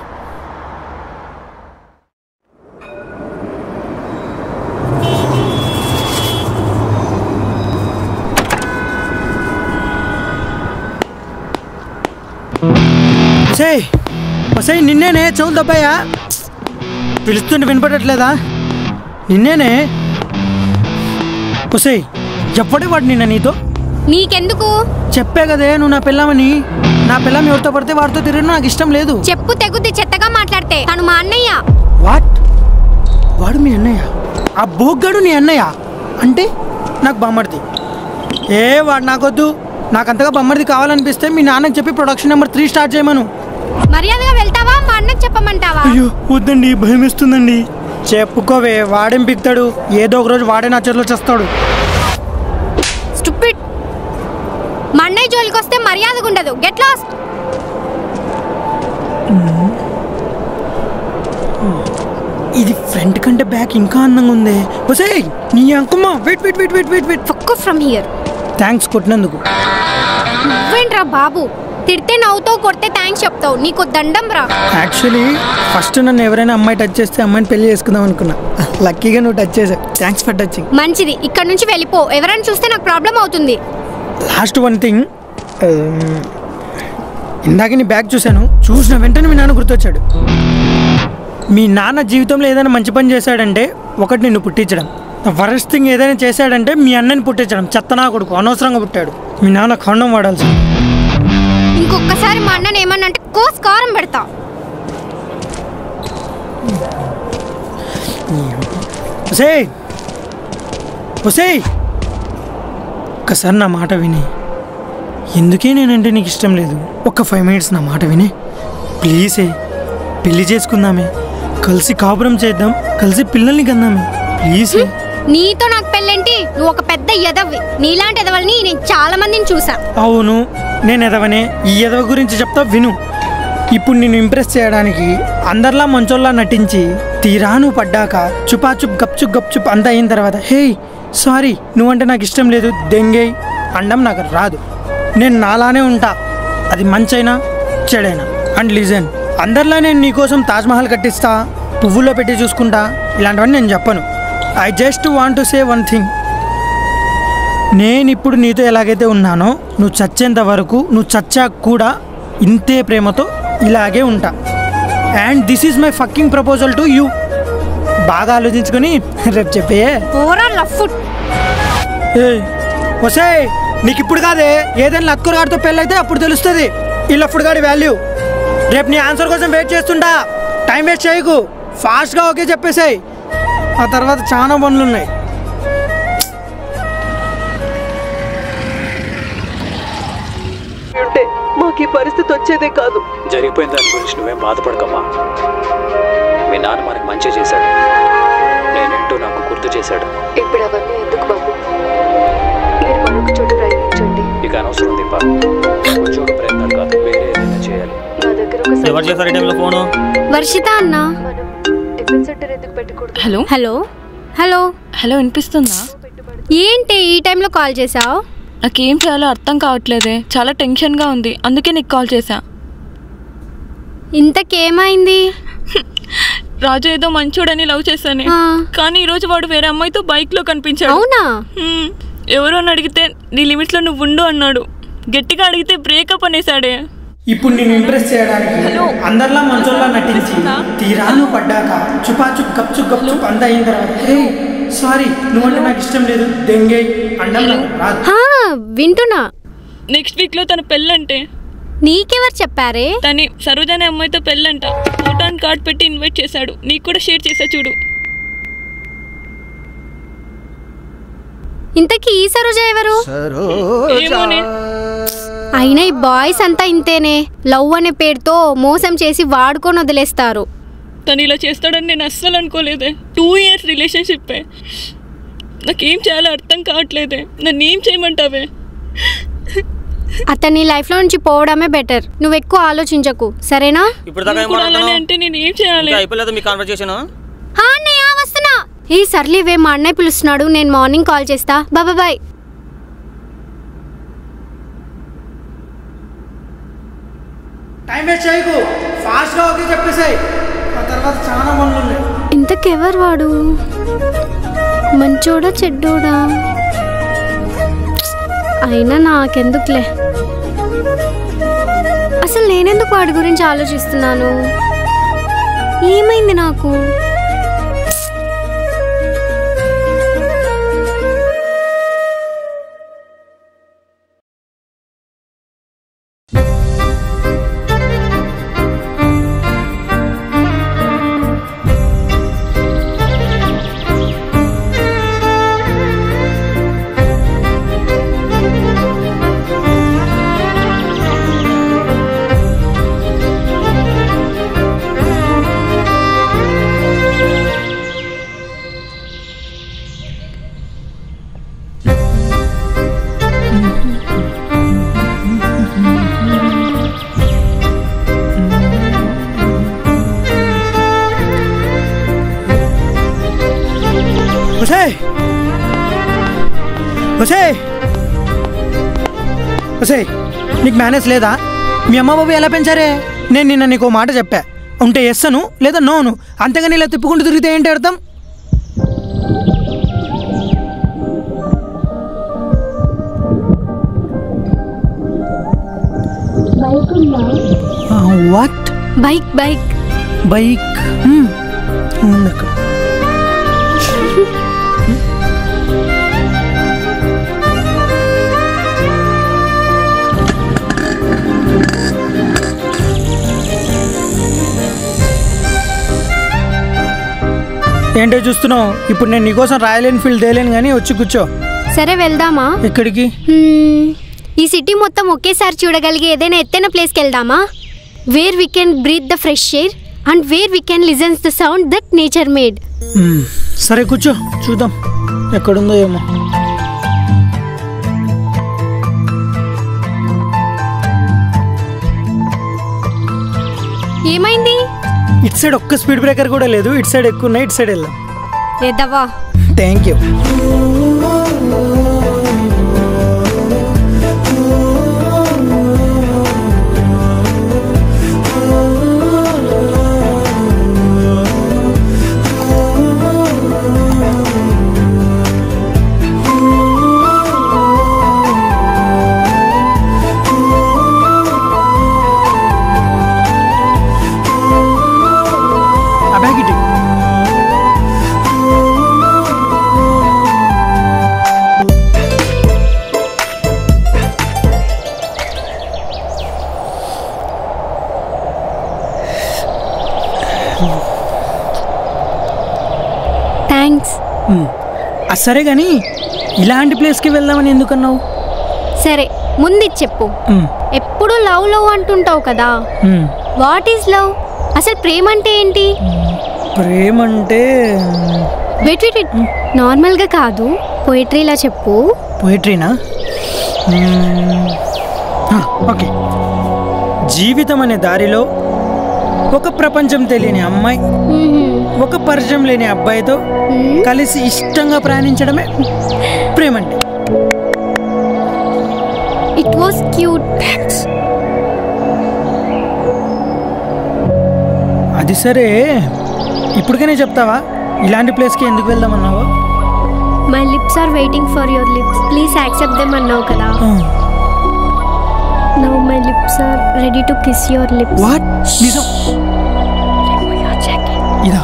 వసై నిన్నేనే చౌన్ దబ్బాయా పిలుస్తుంటే వినపడట్లేదా? నిన్నేనే వసై చెప్పడే వాడు నిన్న నీతో. నీకెందుకు చెప్పే కదే నువ్వు నా పిల్లమని. నా పిల్లం ఎవరితో పడితే వాడితో తిరగడం నాకు ఇష్టం లేదు. చెప్పు తెగుద్ది చెత్తగా మాట్లాడితే. తను మా అన్నయ్య. వాట్? వాడు మీ అన్నయ్య? ఆ బోగ్గాడు నీ అన్నయ్య అంటే నాకు బొమ్మడిది. వాడు నాకొద్దు. నాకంతగా బొమ్మడిది కావాలనిపిస్తే మీ నాన్నకి చెప్పి ప్రొడక్షన్ నెంబర్ 3 స్టార్ట్ చేయమను. మర్యాదగా వెళ్తావా మా అన్నకి చెప్పమంటావా? అయ్యో వద్దండి, భయం వేస్తుందండి. చెప్పుకోవే, వాడేం పిక్తాడు. ఏదో ఒక రోజు వాడే నా చేతిలో చేస్తాడు. స్టూపిడ్. మా అన్నయ్య జోలికి వస్తే మర్యాదగా ఉండదు. Get lost. ఇది ఫ్రంట్ కంటే బ్యాక్ ఇంకా అందంగా ఉంది. ఒసేయ్ నీ అంకమ్మ. Wait wait wait wait wait wait fuck from here. Thanks కొట్టినందుకు. నువ్వేంట్రా బాబు, తిడితే నవ్వుతావు, కొడితే థ్యాంక్స్ చెప్తావు. నీకు దండం రా. యాక్చువల్లీ ఫస్ట్ నన్ను ఎవరైనా అమ్మాయి టచ్ చేస్తే అమ్మాయిని పెళ్లి చేసుకుందాం అనుకున్నా. లక్కీగా నువ్వు టచ్ చేసావు. Thanks for touching. మంచిది, ఇక్కడ నుంచి వెళ్ళిపో. ఎవరైనా చూస్తే నాకు ప్రాబ్లం అవుతుంది. లాస్ట్ వన్ థింగ్, ఇందాక నీ బ్యాగ్ చూశాను. చూసిన వెంటనే మీ నాన్న గుర్తొచ్చాడు. మీ నాన్న జీవితంలో ఏదైనా మంచి పని చేశాడంటే ఒకటి నిన్ను పుట్టించడం. వరస్ట్ థింగ్ ఏదైనా చేశాడంటే మీ అన్నని పుట్టించడం. చెత్తనా కొడుకు, అనవసరంగా పుట్టాడు. మీ నాన్న ఖండం వాడాల్సి. ఇంకొకసారి మా అన్నని ఏమన్నా అంటే కోసి కారం పెడతా. ఒక్కసారి నా మాట విని. ఎందుకే నేనంటే నీకు ఇష్టం లేదు. ఒక్క 5 minutes నా మాట విని ప్లీజే. పెళ్లి చేసుకుందామే, కలిసి కాపురం చేద్దాం, కలిసి పిల్లల్ని కన్నామే ప్లీజ్. నీతో నాకు పెళ్ళేంటి? నువ్వు ఒక పెద్ద ఎదవి. నీలాంటి ఎదవల్ని నేను చాలా మందిని చూసా. అవును, నేను ఎదవనే. ఈ ఎదవ గురించి చెప్తా విను. ఇప్పుడు నేను ఇంప్రెస్ చేయడానికి అందరిలా మంచోళ్ళ నటించి తీరా నువ్వు పడ్డాక చుపాచుప్ గప్చుప్ గప్చుప్ అంతా అయిన తర్వాత హే సారీ నువ్వంటే నాకు ఇష్టం లేదు దెంగే అండం నాకు రాదు. నేను నాలానే ఉంటా, అది మంచైనా చెడైనా. అండ్ లిజన్, అందరిలా నేను నీకోసం తాజ్మహల్ కట్టిస్తా, పువ్వుల్లో పెట్టి చూసుకుంటా, ఇలాంటివన్నీ నేను చెప్పను. I just want to say one thing. నేను ఇప్పుడు నీతో ఎలాగైతే ఉన్నానో నువ్వు చచ్చేంత వరకు, నువ్వు చచ్చాక కూడా ఇంతే ప్రేమతో ఇలాగే ఉంటా. And this is my fucking proposal to you. బాగా ఆలోచించుకొని రేపు చెప్పే. వసే నీకు ఇప్పుడు కాదే, ఏదైనా లత్కూరు గాడితో పెళ్ళైతే అప్పుడు తెలుస్తుంది ఈ లఫ్డ్ గాడి వాల్యూ. రేపు నీ ఆన్సర్ కోసం వెయిట్ చేస్తుంటా. టైం వేస్ట్ చేయకు, ఫాస్ట్గా ఓకే చెప్పేసాయి. ఆ తర్వాత చాలా పనులు ఉన్నాయి. మాకు ఈ పరిస్థితి వచ్చేదే కాదు. జరిగిపోయిన దాని గురించి నువ్వేం బాధపడకమ్మా. మీ నాన్న మనకు మంచి చేశాడు, నేనేంటో నాకు గుర్తు చేశాడు. ఇప్పుడు అవన్నీ ఎందుకు బాబు? మీరు మరొక చోటు ప్రయత్నించండి. ఇక అనవసరం దీపా, ఒక చోటు ప్రయత్నాలు కాదు, వేరే ఏదైనా చేయాలి. నా దగ్గర వర్షిత అన్న. టిఫిన్ సెంటర్ ఎందుకు పెట్టకూడదు? హలో హలో హలో హలో, వినిపిస్తుందా? ఏంటి ఈ టైంలో కాల్ చేసావు? నాకేం చేయాలో అర్థం కావట్లేదే, చాలా టెన్షన్గా ఉంది, అందుకే నీకు కాల్ చేశా. ఇంతకేమైంది? రాజు ఏదో మంచోడని లవ్ చేశాను, కానీ ఈరోజు వాడు వేరే అమ్మాయితో బైక్లో కనిపించాడు. అవునా? ఎవరు అని అడిగితే నీ లిమిట్స్లో నువ్వు ఉండు అన్నాడు. గట్టిగా అడిగితే బ్రేకప్ అనేసాడే. ఇప్పుడు నేను ఇంప్రెస్ చేయడానికి అందరిలా మంచోళ్ళ నటించి తీరాను పడ్డాక చుపాచుప్ గప్చుప్ గప్చుప్ అంతా అయిన తర్వాత హే సారీ నువ్వంటే నాకు ఇష్టం లేదు దెంగే అండం రాదు. వింటున్నా. నెక్స్ట్ వీక్లో తన పెళ్ళంటే. నీకెవరు చెప్పారే? తని సరోజ అనే అమ్మాయితో పెళ్ళంట. ఫోటో అండ్ కార్డ్ పెట్టి ఇన్వైట్ చేశాడు. నీకు కూడా షేర్ చేసా చూడు. ఇంతకీ ఈ సరోజ ఎవరు? ఏమోనే. అయినా ఈ బాయ్స్ అంతా ఇంతేనే. లవ్ అనే పేరుతో మోసం చేసి వాడుకొని వదిలేస్తారు. తను ఇలా చేస్తాడని నేను అస్సలు అనుకోలేదే. 2 years రిలేషన్షిప్పే. నాకేం చేయాలో అర్థం కావట్లేదే. నన్ను ఏం చేయమంటావే? అతని లైఫ్లో నుంచి పోవడమే బెటర్. నువ్వు ఎక్కువ ఆలోచించకు, సరేనా? ఇప్పుడు దాకా ఏం మాట్లాడుతున్నావు? అంటే నేను ఏం చేయాలి? ఇంకా అయిపోలేదు మీ కాన్వర్సేషన్? అన్నయ్య వస్తున్నా. ఏ సర్లేవే, మా అన్నయ్య పిలుస్తున్నాడు. నేను మార్నింగ్ కాల్ చేస్తా. బాయ్. టైం వేస్ట్ చేయకు, ఫాస్ట్గా ఓకే చెప్పేసాయి. ఆ తర్వాత చాలా పనులు ఉన్నాయి. ఇంతకెవరు వాడు? మంచోడా చెడ్డోడా? అయినా నాకెందుకులే. అసలు నేనెందుకు వాడి గురించి ఆలోచిస్తున్నాను? ఏమైంది నాకు? నీకు మేనేజ్ లేదా? మీ అమ్మ బాబు ఎలా పెంచారే? నేను నిన్న నీకు మాట చెప్పా, ఉంటే ఎస్సను లేదా నోను, అంతేగాని ఇలా తిప్పుకుంటూ తిరిగితే ఏంటి అర్థం? వాట్? బైక్ బైక్ బైక్ ఉంది అక్కడ. ఏంటో చూస్తున్నావు? ఇప్పుడు నేను నీకోసం రాయల్ ఎన్ఫీల్డ్ తేలేను కానీ వచ్చి కూర్చో. సరే వెళ్దామా? ఎక్కడికి? ఈ సిటీ మొత్తం ఒకేసారి చూడగలిగే ఏదైనా ఎత్తైన ప్లేస్కి వెళ్దామా? Where we can breath the fresh air and where we can listens the sound that nature made. సరే కూర్చో, చూద్దాం ఎక్కడుందో ఏమో. ఏమైంది? ఇటు సైడ్ ఒక్క స్పీడ్ బ్రేకర్ కూడా లేదు. ఇటు సైడ్ ఎక్కువ ఉన్నాయి, ఇటు సైడ్ వెళ్దాం. లేదవా? Thank you. సరే కానీ ఇలాంటి ప్లేస్కి వెళ్దామని ఎందుకన్నావు? సరే ముందు చెప్పు. ఎప్పుడు లవ్ లవ్ అంటుంటావు కదా, వాట్ ఈజ్ లవ్? అసలు ప్రేమ అంటే ఏంటి? ప్రేమ అంటే వెయిట్ వెయిట్ వెయిట్, నార్మల్గా కాదు, పోయిటరీలా చెప్పు. పోయిటరీనా? ఓకే. జీవితం అనే దారిలో ఒక ప్రపంచం తెలియని అమ్మాయి ఒక పరిచయం లేని అబ్బాయితో కలిసి ఇష్టంగా ప్రయాణించడమే ప్రేమ అంటే. It was cute. అది సరే, ఇప్పటికైనా చెప్తావా ఇలాంటి ప్లేస్కి ఎందుకు వెళ్దామన్నావు? My lips are waiting for your lips, please accept them అన్నావు కదా. Now my lips are ready to kiss your lips. What? నిజం? ఇదా?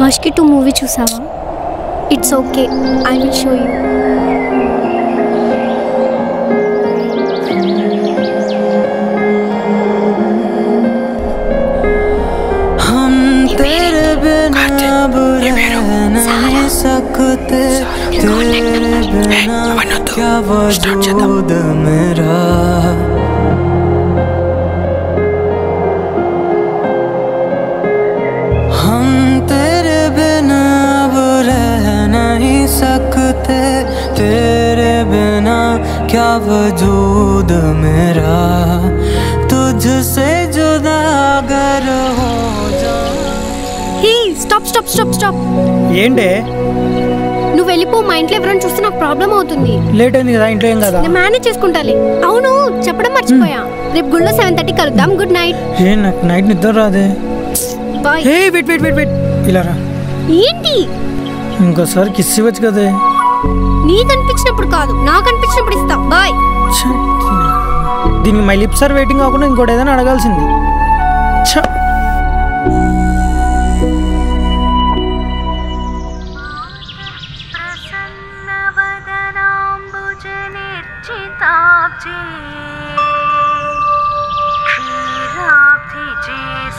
ఆష్కి 2 మూవీ చూసావా? It's okay, I will show you. सकते तेरे बिना क्या वजूद मेरा हम तेरे बिना अब रह नहीं सकते तेरे बिना क्या वजूद मेरा तुझसे जुदा अगर हो హే స్టాప్ స్టాప్ స్టాప్ స్టాప్. ఏంటే నువ్వు వెళ్ళిపో, మా ఇంట్లో ఎవరైనా చూస్తే నాకు ప్రాబ్లం అవుతుంది. లేట్ అయింది కదా, ఇంట్లో ఏం కదా. నేను మేనేజ్ చేసుకుంటాలి. అవును చెప్పడం మర్చిపోయా, రేపు గుళ్ళో 7:30 కలుద్దాం. Good night. ఏ నాకు నైట్ నిద్ర రాదే. Bye. Hey wait wait wait wait, ఇలా రా. ఏంటి? ఇంకోసారి కిస్ ఇవ్వచ్చు కదే. నీకు అనిపించినప్పుడు కాదు, నాకు అనిపించినప్పుడు ఇస్తా. బాయ్. దీనికి మై లిప్స్ ఆర్ వెయిటింగ్ కాకుండా ఇంకోటి ఏదైనా అడగాల్సింది.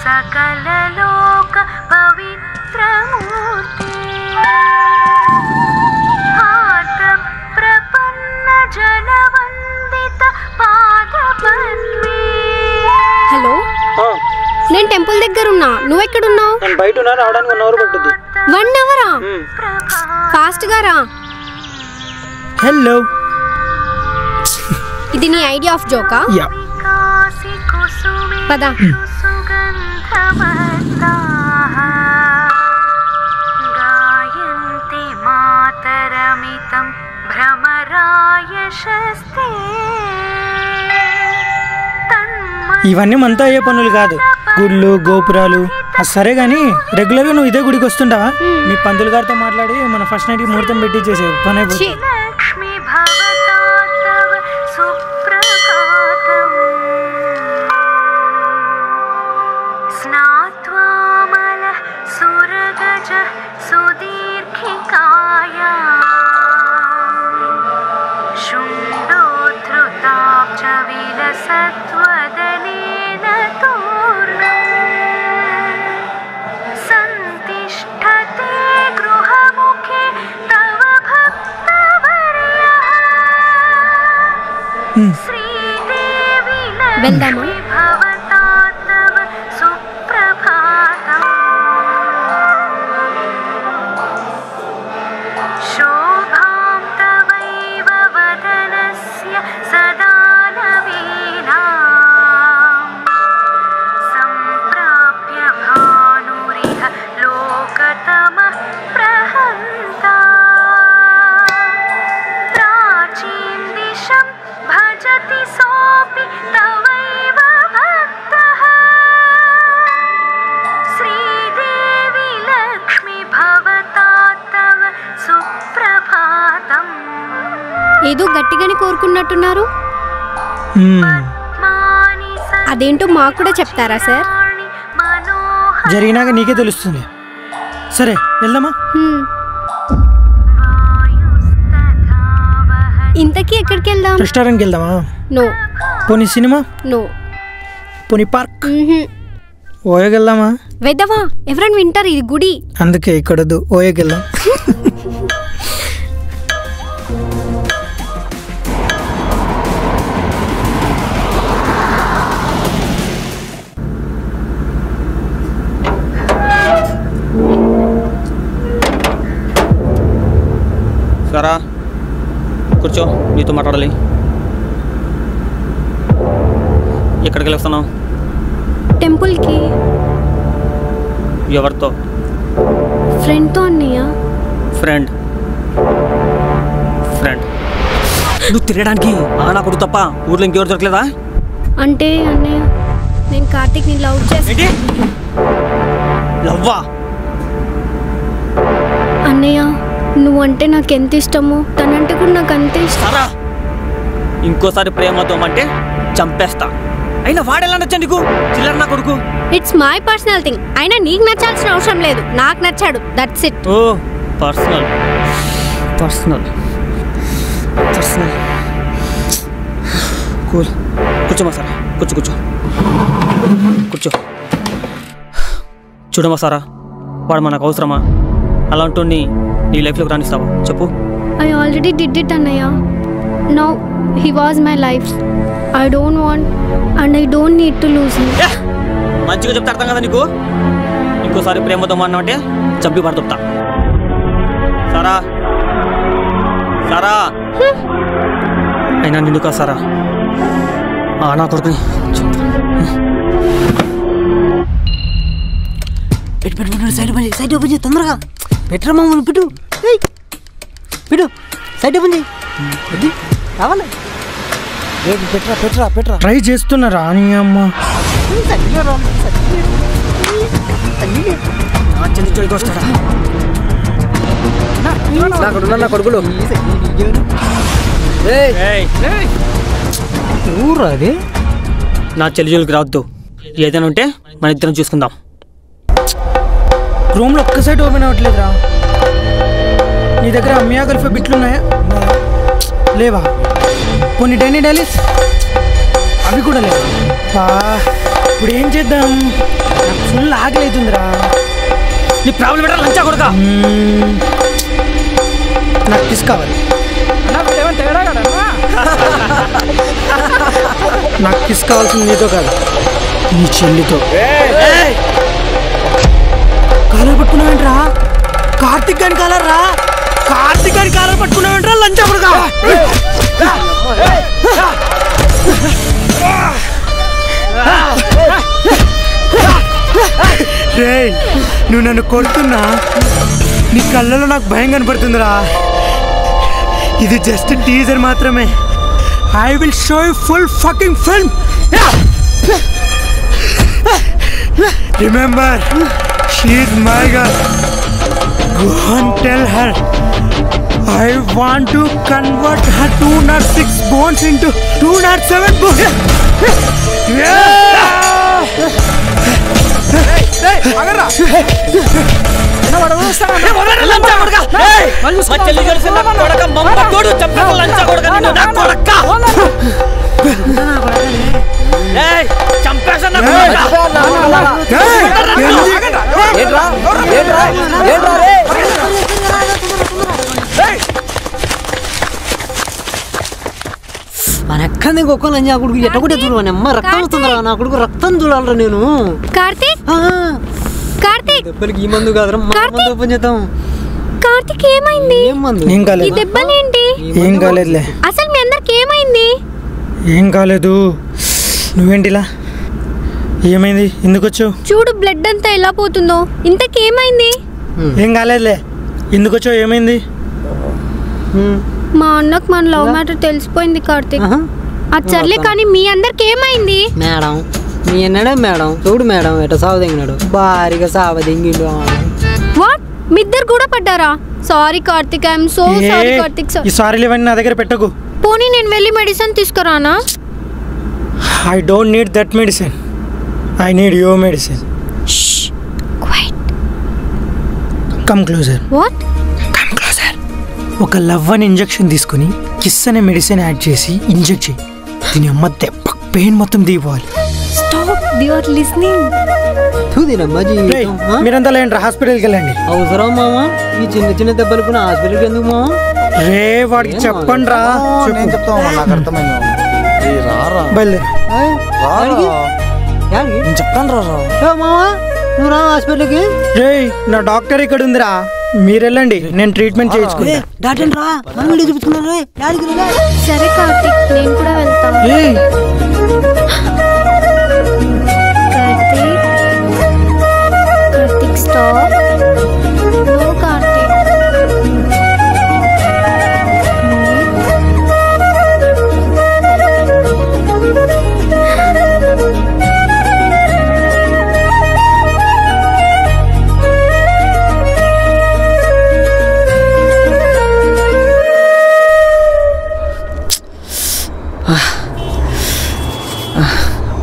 सकल लोक पवित्र मूर्ति हात प्रपन्न जनवंदित पाद पद्मे. హలో, నేను టెంపుల్ దగ్గర ఉన్నా, నువ్వు ఎక్కడున్నావు? నేను బయట ఉన్నా, రావడానికి 1 అవర్ పట్టుద్ది. 1 అవరా? ఫాస్ట్ గా రా. హలో, ఇది నీ ఐడియా ఆఫ్ జోకా? యా. పద. गायन्ति मातरमितं भ्रमराय शस्ते. ఇవన్నీ మనతో అయ్యే పనులు కాదు, గుళ్ళు గోపురాలు. సరే కానీ రెగ్యులర్గా నువ్వు ఇదే గుడికి వస్తుంటావా? మీ పంతులు గారితో మాట్లాడి మన ఫస్ట్ నైట్కి ముహూర్తం పెట్టి చేసే పని అయిపోతుంది. లక్ష్మి భవతాతవ సుప్రభాతం స్నాత్వామల సురగజ సుదీర్ఘికాయ శుండోద్ధృతాబ్జ విలసత్వదనేన తూర్ణం సంతిష్ఠతే గృహముఖే తవ భక్తవర్యః శ్రీదేవి లక్ష్మి భవతాతవ సుప్రభాతం శోభాం తవైవ వదనస్య సదా నవీనాం సంప్రాప్య భానురిహ లోకతమః ప్రహంతా ప్రాచీం దిశం భజతి సోపి తవైవ భక్తః శ్రీదేవి లక్ష్మి భవతాతవ సుప్రభాతం. ఏదో గట్టిగానే కోరుకున్నట్టున్నారు. అదేంటో మాకు కూడా చెప్తారా సార్? జరిగినాక నీకే తెలుస్తుంది. సరే వెళ్దామా? ఇంతకీ ఎక్కడికి వెళ్దాం? రెస్టారెంట్కి వెళ్దామా? నో. పోనీ సినిమా? నో. పోనీ పార్క్? ఓయోకి వెళ్దామా? వెదవా, ఎవరైనా వింటారు, ఇది గుడి. అందుకే ఇక్కడొద్దు, ఓయోకి వెళ్దాం. సరా కూర్చో, నీతో మాట్లాడాలి. ఎక్కడికి వెళ్తున్నావు? టెంపుల్కి. ఎవరితో? ఫ్రెండ్తో. అన్నయ్య. ఫ్రెండ్ ఫ్రెండ్ నువ్వు తిరగడానికి నా కొడుకు తప్ప ఊర్లో ఇంకెవరు దొరకలేదా? అంటే అన్నయ్య, నేను కార్తీక్ని లవ్ చేసి. లవ్వా? అన్నయ్య, నువ్వంటే నాకు ఎంత ఇష్టమో తనంటే కూడా నాకు అంతే ఇష్టం. ఇంకోసారి ప్రేమతో అంటే చంపేస్తా. అయినా వాడెలా నచ్చా నీకు చిల్లర నా కొడుకు. It's my personal thing. అయినా నీకు నచ్చాల్సిన అవసరం లేదు, నాకు నచ్చాడు, that's it. Oh personal personal personal. Cool. కూర్చోమా సారా, కూర్చో కూర్చో కూర్చో. చూడమా సారా, వాడు మనకు అవసరమా? అలాంటి నీ లైఫ్లోకి రాణిస్తావా చెప్పు? ఐ ఆల్రెడీ డిడ్ ఇట్ అన్నయ్య. Now he was my life. I don't want and I don't need to lose him. మంచిగా చెప్తా అర్థం కదా నీకు? ఇంకోసారి ప్రేమతో అన్నావంటే చంపి పడుతుంటా. సారా సారా అయినా నిన్ను కాదు సారా, నా కొడుకుని. పెట్టు పెట్టు పెట్టు, సైడ్ ఓపెన్ చేయి, సైడ్ ఓపెన్ చేయి తొందరగా. పెట్టరా మామూలు పెట్టు, పెట్టు సైడ్ ఓపెన్ చేయి. కావాలి పెట్టరా పెట్టరా పెట్టరా. ట్రై చేస్తున్నారా నీ అమ్మ? నా కొడుకులు ఊరు అది. నా చెల్లిజోలికి రావద్దు. ఏదైనా ఉంటే మన ఇద్దరం చూసుకుందాం. రూమ్లో ఒక్క సైడ్ ఓపెన్ అవ్వట్లేదురా. నీ దగ్గర అమ్మియా గల్ఫ్ బిట్లు ఉన్నాయా? లేవా? కొన్ని డైనీ డైలీస్ అవి కూడా లేవా? ఇప్పుడు ఏం చేద్దాం? నాకు ఫుల్ ఆకలి అవుతుందిరా. నీ ప్రాబ్లం పెట్టాలి లంచా కొడుకా. నాకు కిస్ కావాలి. నాకు కిస్ కావాల్సింది నీతో కాదు, నీ చెల్లితో. కాలర్ పట్టుకున్నావేంట్రా? కార్తిక్ గారి కాలర్ రా. కార్తిక్ గారి కాలర్ పట్టుకున్నావేంట్రా లంచా కొడుకా? రే నువ్వు నన్ను కొడుతున్నా, నీ కళ్ళలో నాకు భయం కనపడుతుందిరా. ఇది జస్ట్ టీజర్ మాత్రమే. I will show you full fucking film. Remember, she is my girl. Go and tell her I want to convert her 206 bones into 207 bones. మన ఎక్కడి ఒక్క లంజా కొడుకు ఎట్ట కూడా చూడమని అమ్మ రక్తం వస్తుందిరా. నా కొడుకు రక్తం చూడాలరా నేను. కార్తీక్ కార్తీక్ దెబ్బలకి ఈ మందు కాదురా, మందు ఓపెన్ చేద్దాం. కార్తీక్ ఏమైంది? ఏం కాలేదు. ఈ దెబ్బలేంటి? ఏం కాలేదులే. అసలు మీ అందరికి ఏమైంది? ఏం కాలేదు. నువ్వేంటిలా? ఏమైంది? ఎందుకు వచ్చావు? చూడు బ్లడ్ అంతా ఎలా పోతుందో. ఇంతకేమైంది? ఏం కాలేదులే. ఎందుకు వచ్చావు? ఏమైంది? మా అన్నకు మన లవ్ మ్యాటర్ తెలిసిపోయింది కార్తీక్. అది సర్లే కానీ మీ అందరికి ఏమైంది? మేడం మీ అన్నాడే మేడం. చూడు మేడం ఎట సావదెంగినాడు, భారీగా సావదెంగిడు. వాట్, మీ ఇద్దరు కూడా పడ్డారా? Sorry Karthik, I'm so sorry Karthik. ఈ సారీలు ఇవన్నీ నా దగ్గర పెట్టకు. పోనీ నేను వెళ్ళి మెడిసిన్ తీసుకురానా? I don't need that medicine, I need your medicine. Come closer. What? Come closer. ఒక లవ్ అని ఇంజెక్షన్ తీసుకుని కిస్ అనే మెడిసిన్ యాడ్ చేసి ఇంజెక్ట్ చేయి. దీని అమ్మ దెబ్బ పెయిన్ మొత్తం దిగిపోవాలి. Stop, they are listening. మీరంతా లేండి, హాస్పిటల్కి వెళ్ళండి. అవసరం మామా ఈ చిన్న చిన్న దెబ్బలకు హాస్పిటల్కి ఎందుకు మామా? రే వాడికి చెప్పండి రా. నేను చెప్తాను రా మామా, నువ్వు రా హాస్పిటల్కి. రే నా డాక్టర్ ఇక్కడ ఉందిరా, మీరు వెళ్ళండి, నేను ట్రీట్మెంట్ చేయించుకుంటా. డాక్టర్ రా, మమ్మీ చూపించుకున్నారు. సరే కార్తీక్, నేను కూడా వెళ్తాను. కార్తీక్ స్టాప్. నో కార్తీక్.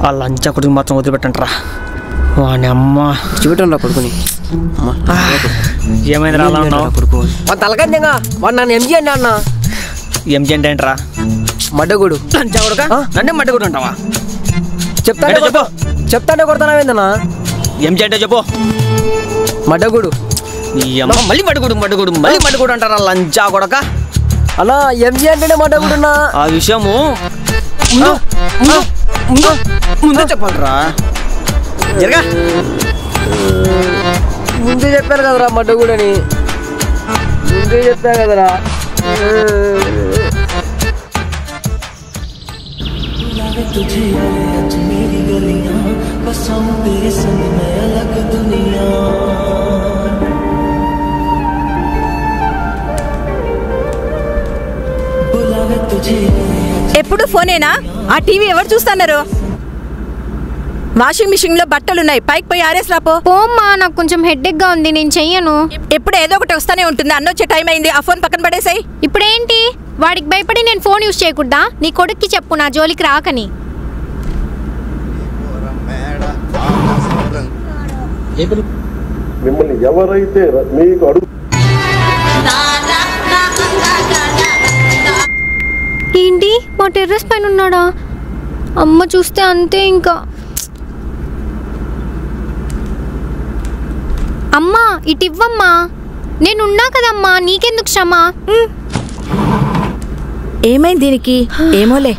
ఆ లంచా కొడుకు మాత్రం వదిలిపెట్టంటారా వాని అమ్మ చూపెట్టండి రా కొడుకుని. ఏమైంది అలా ఉన్నావు కొడుకు తలకందంగా వాడు నన్ను ఎంజీ అండి అన్న. ఎంజీ అంటే ఏంట్రా? మడ్డగుడు. లంచా కొడుక నన్నే మడ్డగుడు అంటావా? చెప్తానే చెప్పు. చెప్తానే కొడతానేందన్నా? ఎంజీ అంటే చెప్పు. మడ్డగుడు. మళ్ళీ మడ్డగుడు అంటారా లంచా కొడక? అన్నా ఎంజీ అంటేనే మడ్డగుడున్నా. ఆ విషయము ముందే చెప్పాలరా. జరగా ముందే చెప్పారు కదరా మడ్డగుడని. ముందే చెప్పా కదరా. ఎప్పుడు ఫోనేనా? ఆ టీవీ ఎవరు చూస్తున్నారు? వాషింగ్ మిషన్ లో బట్టలున్నాయి, పైకి పోయి ఆరేసి రాపో. పోమ్మా, నాకు కొంచెం హెడ్ఏక్ గా ఉంది, నేను చెయ్యను. ఎప్పుడు ఏదో ఒకటి వస్తానే ఉంటుంది. అన్నొచ్చే టైం అయింది, ఆ ఫోన్ పక్కన పడేసాయి. ఇప్పుడేంటి వాడికి భయపడి నేను ఫోన్ యూజ్ చేయకూడదా? నీ కొడుక్కి చెప్పు నా జోలికి రాకని. మిమ్మల్ని ఎవరైతే మీకు అడుగు ఏంటి మా టెర్రస్ పైన ఉన్నాడా? అమ్మ చూస్తే అంతే ఇంకా. అమ్మా ఇటు ఇవ్వమ్మా, నేనున్నా కదమ్మా, నీకెందుకు శ్రమ? ఏమైంది దీనికి? ఏమోలే.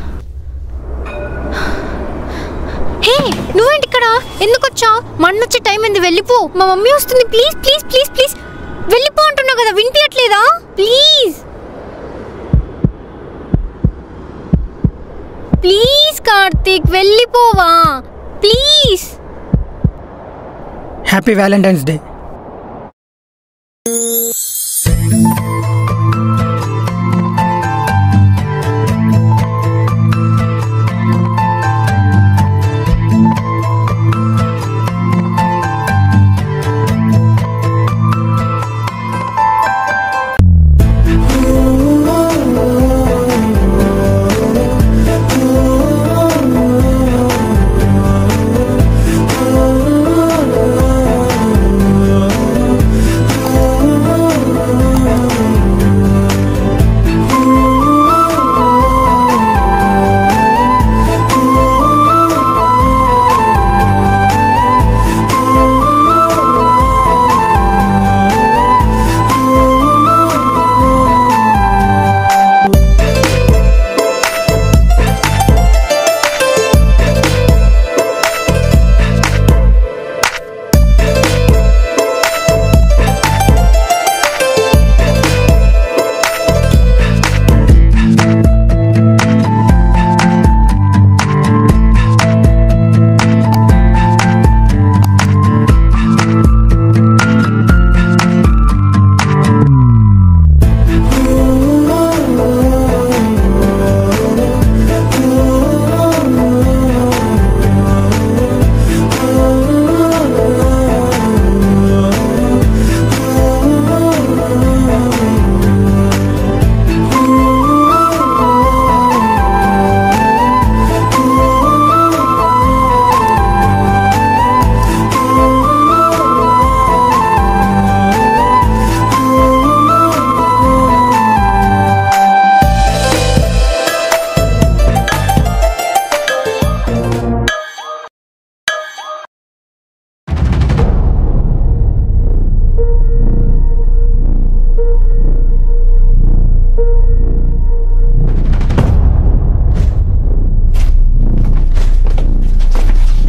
హే నువ్వేంటి ఇక్కడ? ఎందుకు వచ్చావు? మన్నొచ్చే టైం అయింది, వెళ్ళిపో. మా మమ్మీ వస్తుంది. ప్లీజ్ ప్లీజ్ ప్లీజ్ ప్లీజ్ వెళ్ళిపో అంటున్నావు కదా, వినిపించట్లేదా? ప్లీజ్ ప్లీజ్ కార్తీక్ వెళ్ళిపోవా ప్లీజ్. Happy Valentine's day.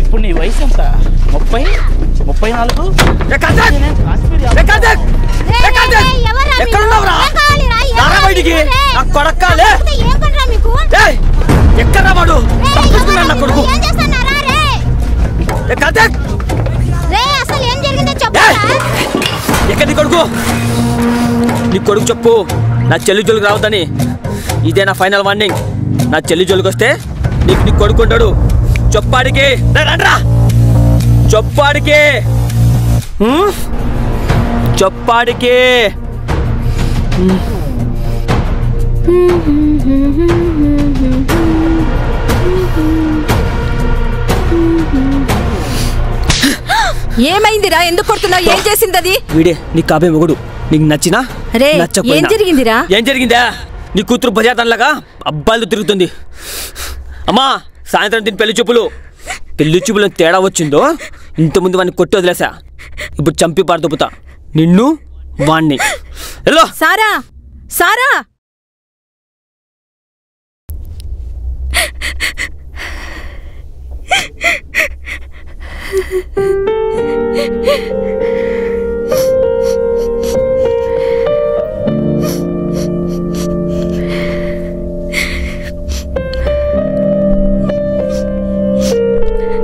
ఇప్పుడు నీ వయసు ఎంత? 30-34? ఎక్కడున్నావురా? బయటికి ఎక్కడా వాడు? నా కొడుకు ఎక్కడి కొడుకు? నీ కొడుకు చెప్పు నా చెల్లి జోలికి రావద్దని. ఇదే నా ఫైనల్ వార్నింగ్. నా చెల్లి జోలికి వస్తే నీకు నీ కొడుకు ఉంటాడు. చెప్పాడికి రండ్రా, చెప్పాడికి చెప్పాడికి. ఏమైందిరా? ఎందుకు కొడుతున్నావు? ఏం చేసింది అది? వీడే నీ కాబే మొగుడు. నీకు నచ్చినా రే, నచ్చకపోయినా ఏం జరిగిందిరా? ఏం జరిగిందా? నీ కూతురు బజార్తనలాగా అబ్బాయిలతో తిరుగుతుంది. అమ్మా, సాయంత్రం దీని పెళ్లి చూపులు తేడా వచ్చిందో ఇంతకుముందు వాడిని కొట్టి వదిలేసా. ఇప్పుడు చంపి పారదొప్పుతా నిన్ను వాణ్ణి. సారా సారా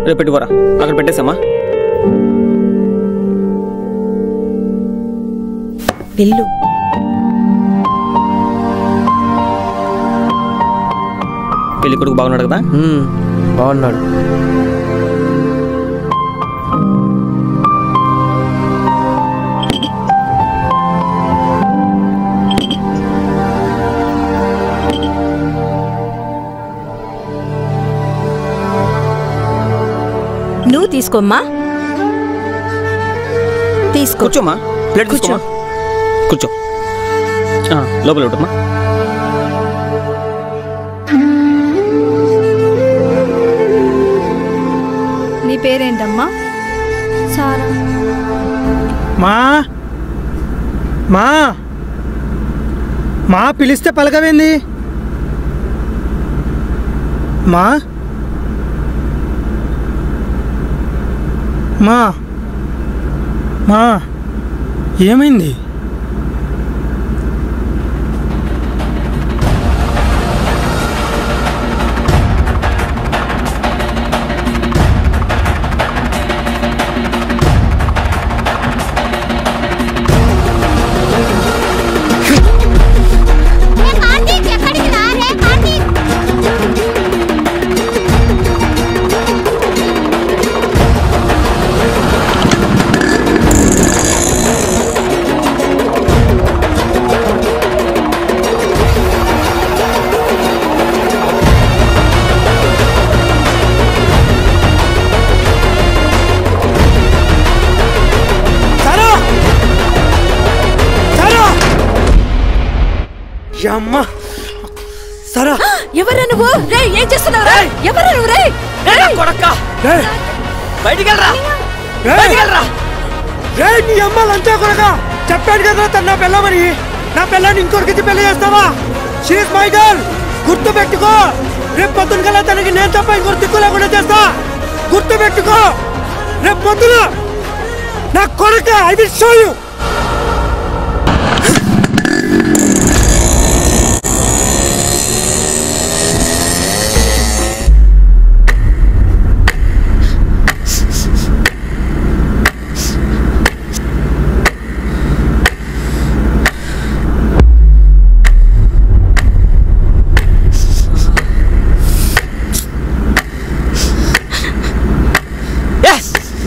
రేపు పెట్టుకోరా, అక్కడ పెట్టేసామా. వెళ్ళు. పెళ్లి కొడుకు బాగున్నాడు కదా? బాగున్నాడు. నువ్వు తీసుకోమ్మా. తీసుకో. కూర్చోమ్మా. ప్లేట్ కూర్చో. కూర్చో. లోపల ఉంటమ్మా. నీ పేరేంటమ్మా? సారా. మా మా మా పిలిస్తే పలకవేంది? మా మా మా ఏమైంది? అమ్మా సరా, ఎవరా నువ్వు? రే, ఏం చేస్తున్నావు? రే, ఎవరా నువ్వు? రే, కొడక్క, బయటికి వెళ్ళరా. రే, నీ అమ్మ లంచా కొడక. చెప్పాను కదా తన నా పిల్లమని. నా పిల్లని ఇంకొకరికి పెళ్లి చేస్తావా? She is my girl. గుర్తు పెట్టుకో. రేపు పొద్దున కల్లా తనకి నేను తప్ప ఇంకొక దిక్కు లేకుండా చేస్తా. గుర్తు పెట్టుకో. రేపు పొద్దున నా కొడక. I will show you.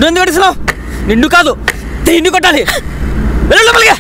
నువ్వు ఎందుకు పెట్టిస్తున్నావు? నిన్ను కాదు, నిన్ను కొట్టాలి. లోపలిగా.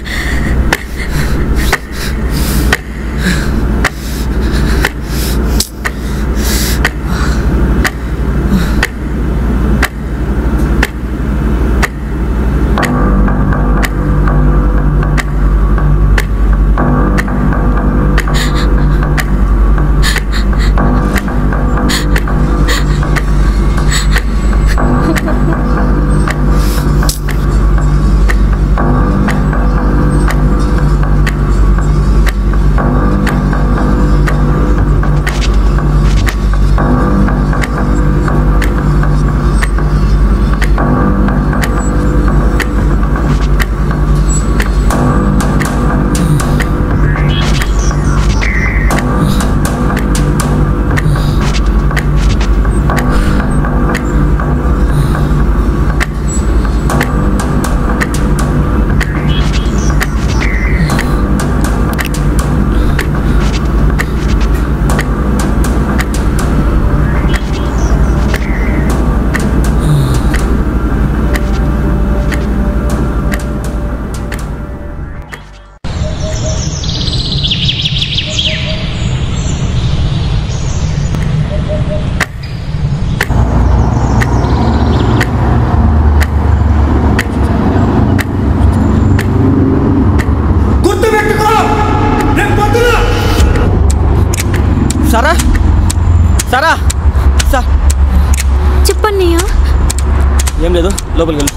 లోపలికి వెళ్ళు.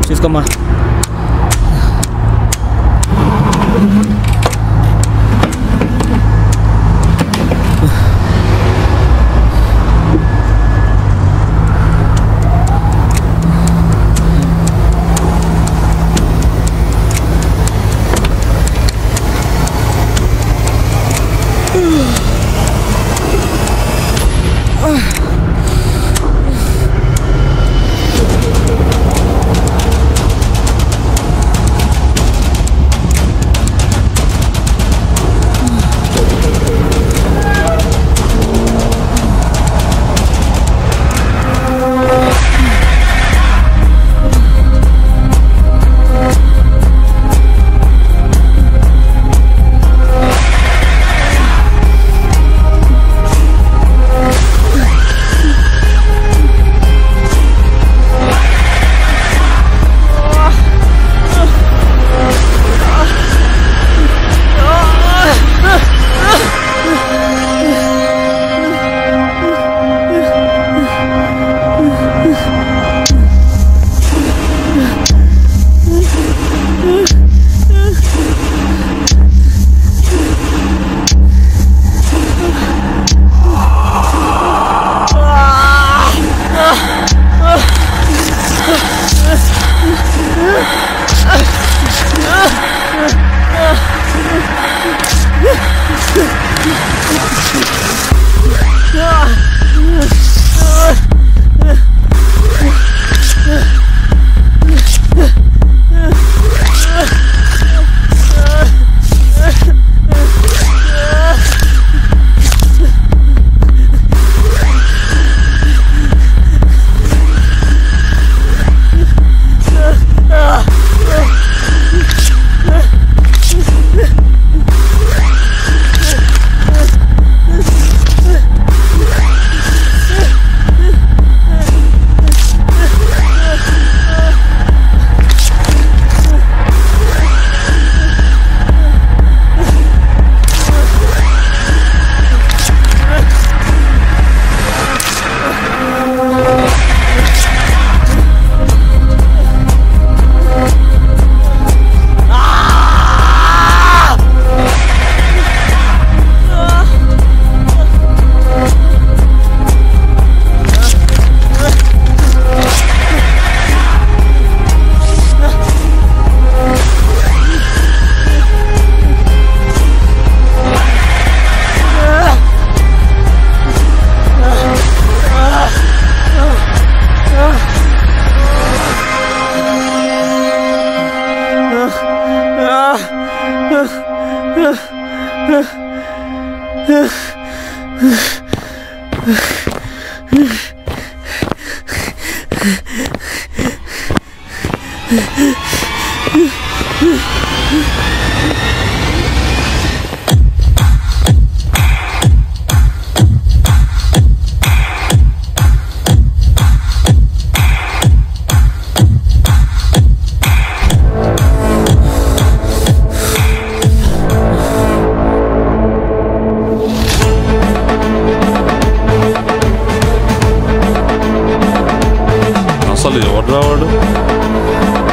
చూసుకోమ్మా.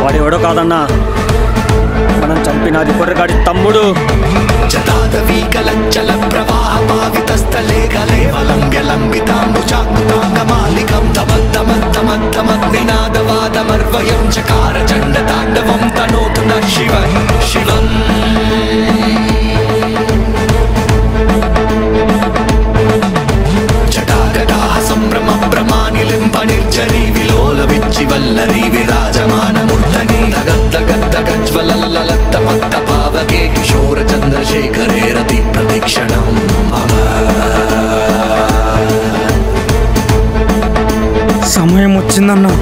వాడు ఎవడో కాదన్నా, మనం చంపినది కుర్రగాడి తమ్ముడు. నిర్జరీ విలోల విచ్చి వల్లరి విరాజమాన మూర్తని గజ్వలల్లలత్త మత్త పావకే కిశోర చంద్రశేఖరే రతి ప్రతిక్షణం సమయం వచ్చిందన్నా.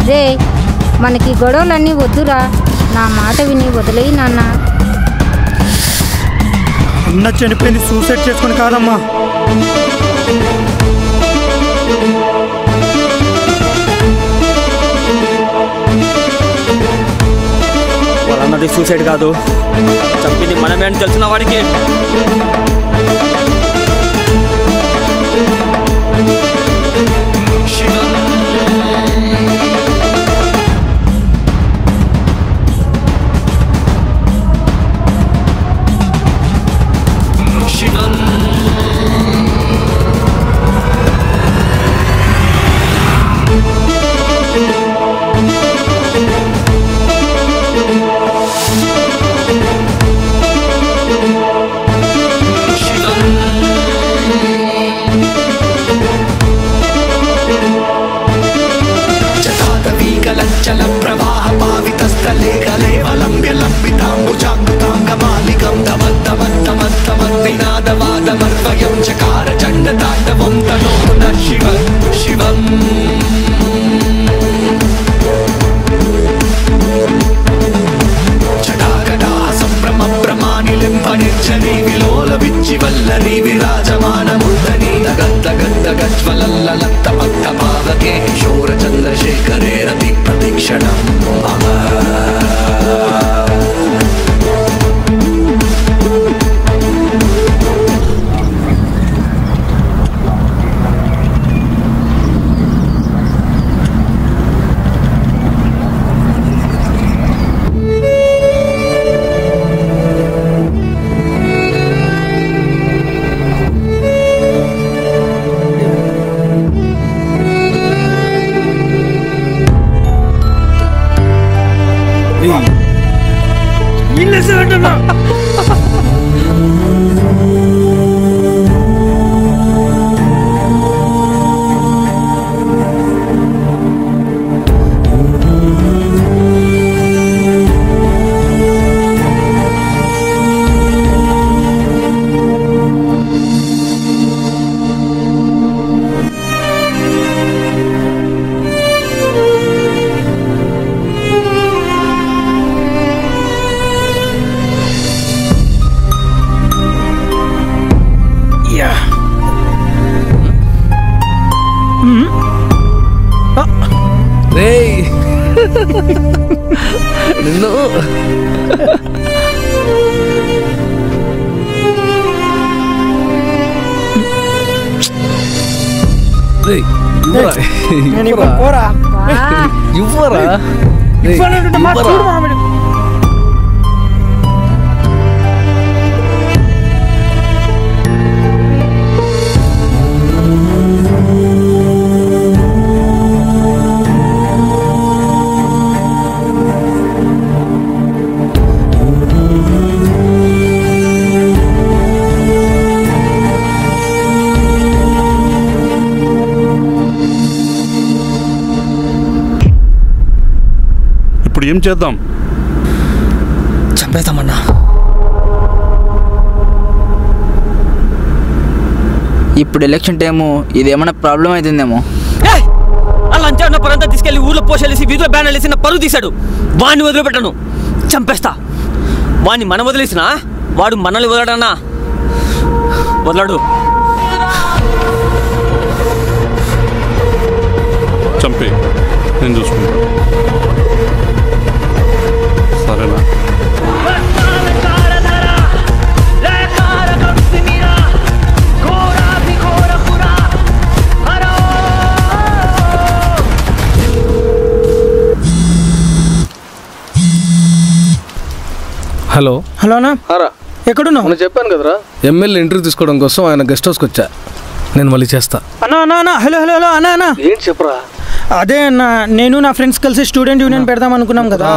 రే, మనకి గొడవలన్నీ వద్దురా, నా మాట విని వదిలేయి నాన్న. అన్న చనిపోయింది సూసైడ్ చేసుకొని కాదమ్మా, వాళ్ళన్నది సూసైడ్ కాదు, చంపింది మనమే అని తెలిసిన వాడికి శోరచంద్రశేఖరే రతి ప్రతిక్షణం నిన్ను పోరా ఇవ్వరా ఏం చేద్దాం? చంపేద్దామన్నా. ఇప్పుడు ఎలక్షన్ టైము, ఇదేమన్నా ప్రాబ్లం అవుతుందేమో. ఆ లంచాన్న పరంతా తీసుకెళ్లి ఊర్లో పోషాలేసి వీధిలో బ్యానర్ వేసి నా పరువు తీశాడు. వాడిని వదిలిపెట్టను, చంపేస్తా. వాడిని మనం వదిలేసినా వాడు మనల్ని వదలడన్నా వదలడు. చంపే, నేను చూసుకుంటా. సరేనా? హలో హలో అన్నా, హారా ఎక్కడున్నావు? నేను చెప్పాను కదరా, ఎమ్మెల్యే ఇంటర్వ్యూ తీసుకోవడం కోసం ఆయన గెస్ట్ హౌస్కి వచ్చా. నేను మళ్ళీ చేస్తా. అన్నా అన్నా అన్నా హలో హలో హలో అన్నా అన్నా. ఏంటి చెప్పరా? అదే అన్న, నేను నా ఫ్రెండ్స్ కలిసి స్టూడెంట్ యూనియన్ పెడదాం అనుకున్నాం కదా.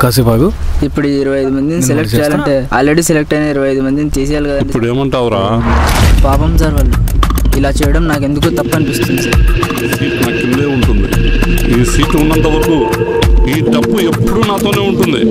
కాసేపాగు. ఇప్పుడు 25 మందిని సెలెక్ట్ చేయాలంటే ఆల్రెడీ సెలెక్ట్ అయిన 25 మందిని తీసేయాలి కదా. ఇప్పుడు ఏమంటావురా? పాపం సార్, వాళ్ళు ఇలా చేయడం నాకు ఎందుకు తప్పు అనిపిస్తుంది సార్. సీట్ నా కిందే ఉంటుంది. ఈ సీట్ ఉన్నంత వరకు ఈ డబ్బు ఎప్పుడూ నాతోనే ఉంటుంది.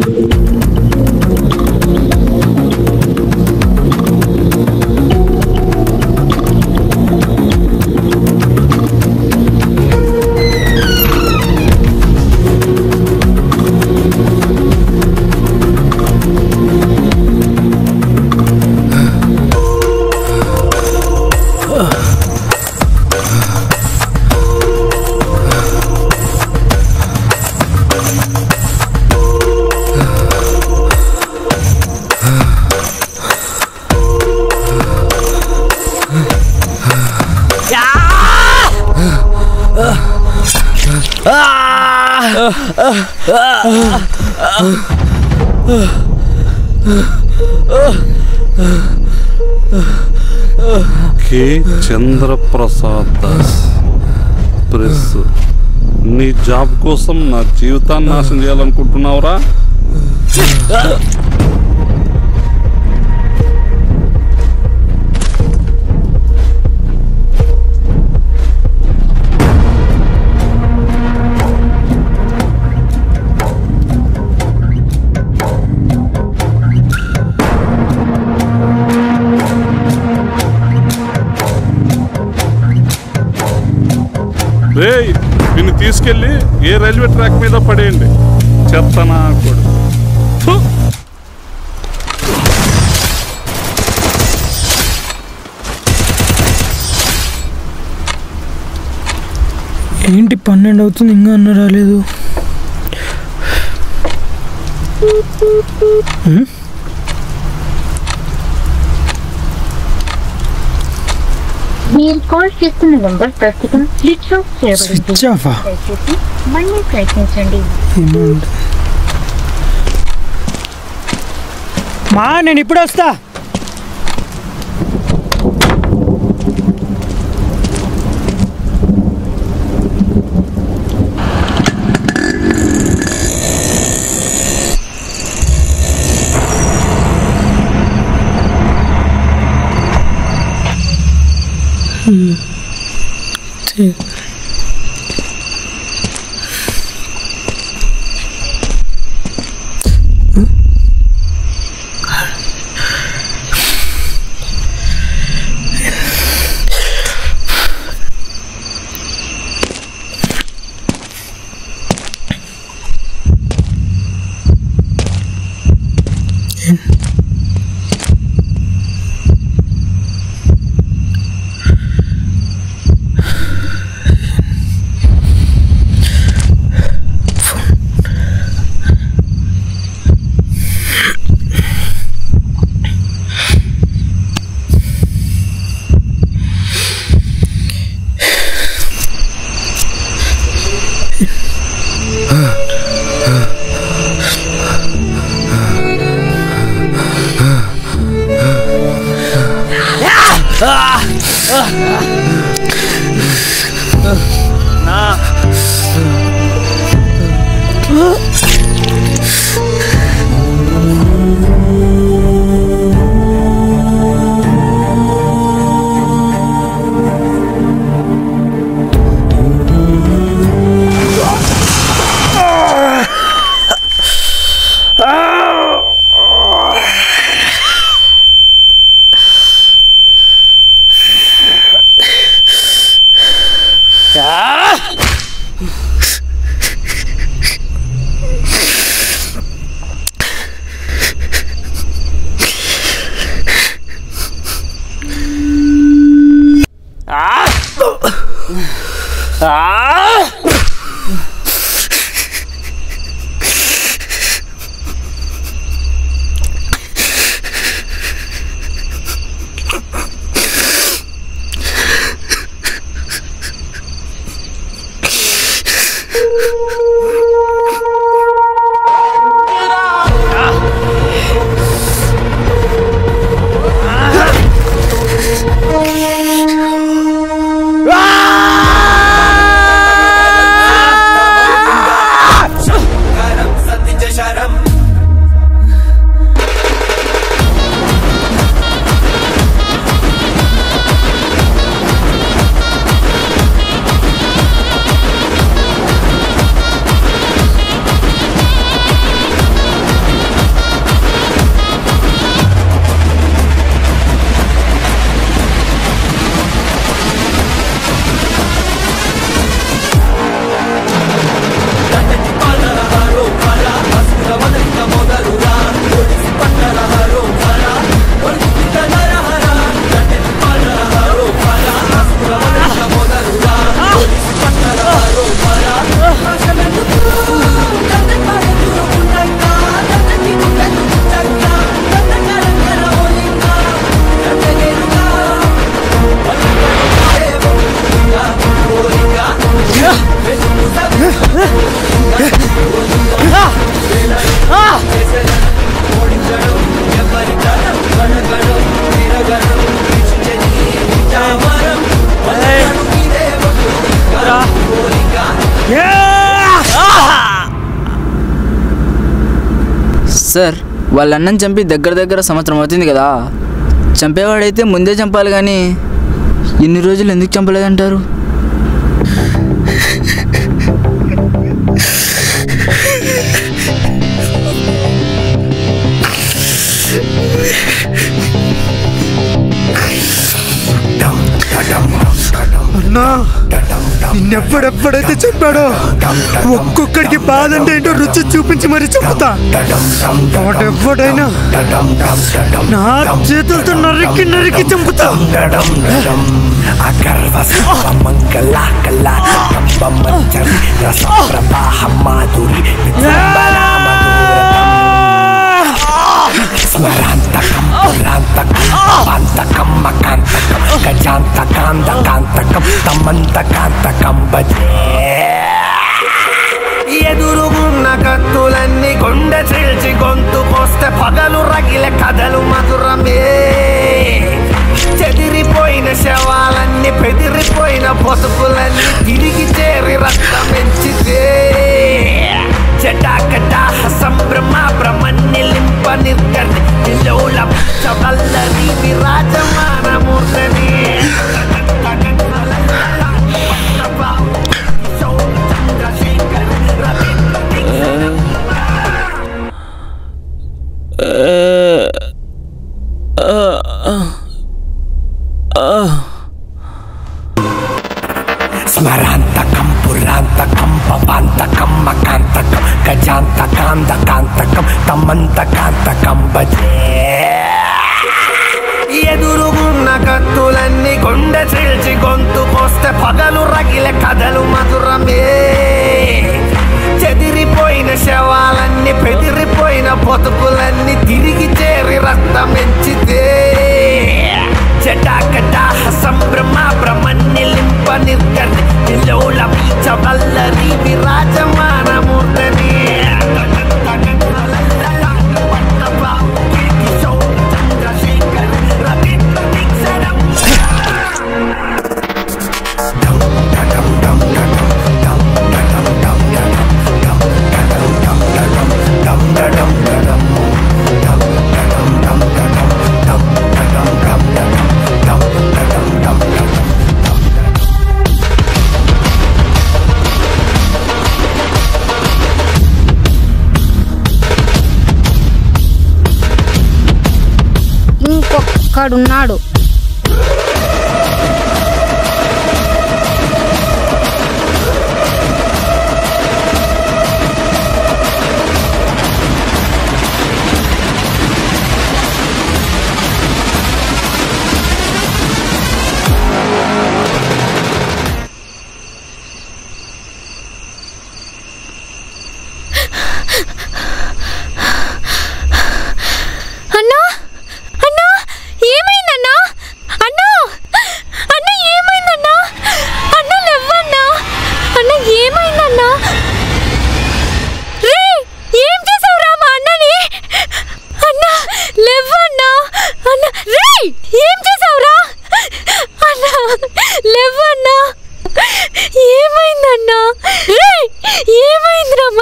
కే చంద్రప్రసాద్ దాస్ ప్రెస్. నీ జాబ్ కోసం నా జీవితాన్ని నాశనం చేయాలనుకుంటున్నావురా? రేయ్, నిన్ను తీసుకెళ్ళి ఏ రైల్వే ట్రాక్ మీద పడేయండి. చెత్తనా కూడా. ఏంటి 12 అవుతుంది ఇంకా అన్న రాలేదు? మీరు కాల్ చేస్తున్న నంబర్ ప్రస్తుతం స్విచ్ ఆఫ్ చేయబడింది. Switch off? దయచేసి మళ్ళీ ప్రయత్నించండి. మా నేను ఇప్పుడు వస్తా. సార్ వాళ్ళ అన్నని చంపి దగ్గర సంవత్సరం అవుతుంది కదా. చంపేవాడైతే ముందే చంపాలి కానీ ఇన్ని రోజులు ఎందుకు చంపలేదంటారు? అన్నా నిన్నెప్పుడెప్పుడైతే చెప్పాడో ఒక్కొక్కడికి బాధ అంటే ఏంటో రుచి చూపించి మరీ చెప్తా. వాడెప్పుడైనా నా చేతులతో నరికి చంపుతా. స్మరాంతకం పురాంతకం మకాంతకం గజాంతకాంతకాంతకం తమంతకాంతకం భజే. ఎదురుగున్న కత్తులన్నీ గుండె చీల్చి గొంతు కోస్తే పగలు రగిలే కథలు మధురమే. చెదిరిపోయిన శవాలన్నీ పెదిరిపోయిన పొసుపులన్నీ తిరిగి చేరి రక్తమెంచితే. జటాకటాహ సంభ్రమ బ్రహ్మణ్యలింప నిర్గతి నిలోల చవల్లరి విరాజమాన మూర్తని. స్మరాంతకం పురాంతకం పవాంతకం మకాంతకం గజాంతకాంతకాంతకం తమంతకాంతకం భజే. ఎదురుగున్న కత్తులన్నీ గుండె చీల్చి గొంతు కోస్తే పగలు రగిలే కథలు మధురమే. చెదిరిపోయిన శవాలన్నీ పెదిరిపోయిన పొతుకులన్నీ తిరిగి చేరి రక్తమెంచితే. జటాకటాహ సంభ్రమ బ్రహ్మణ్యలింప నిర్గతి నిలోల చవల్లరి విరాజమాన మూర్తని. ఇంకొక్కడున్నాడు.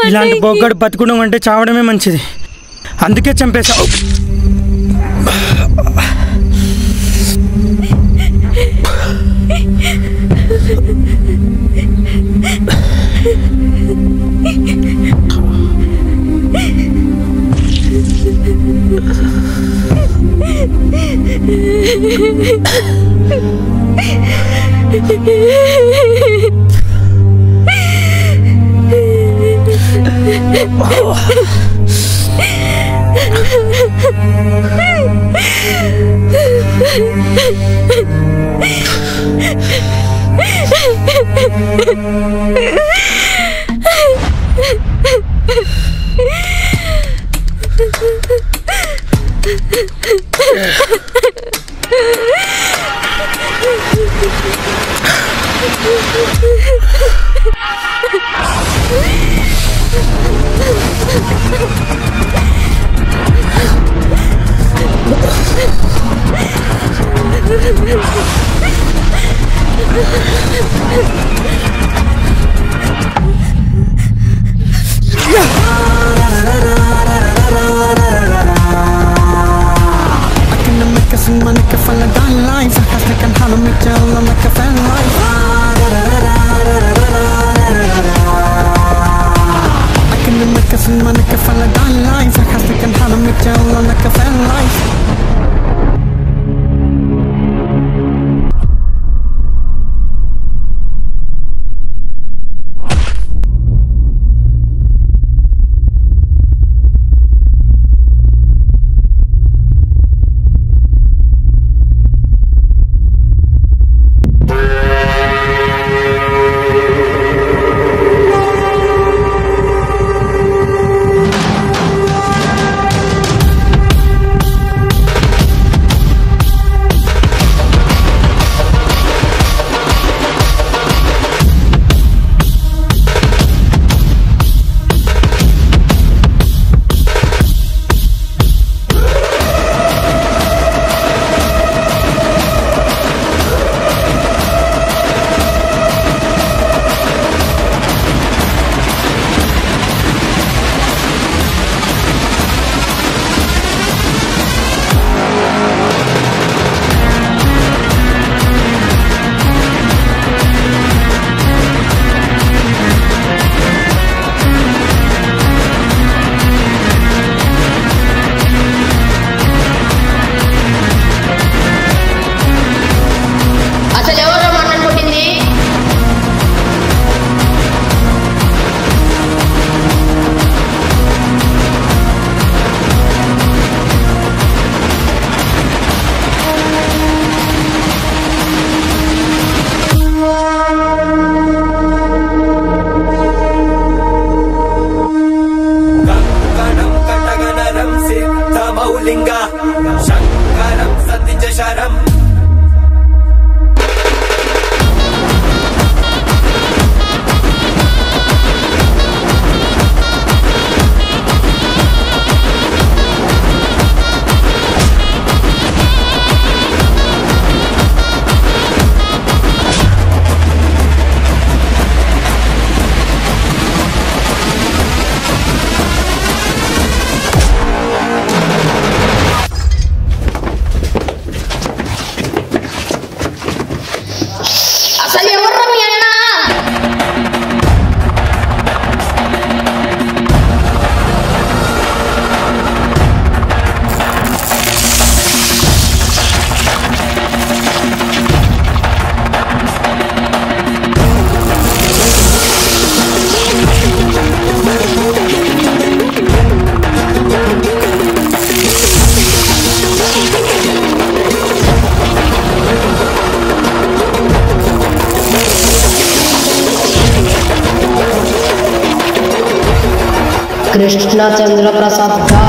ఇలాంటి బొగ్గడు బతుకుడం అంటే చావడమే మంచిది. అందుకే చంపేశావు. sin man ikke falle down life Jeg kan ha noe mitt til om ikke falle life Jeg kan ikke sin man ikke falle down life Jeg kan ha noe mitt til om ikke falle life Krishnachandra प्रसाद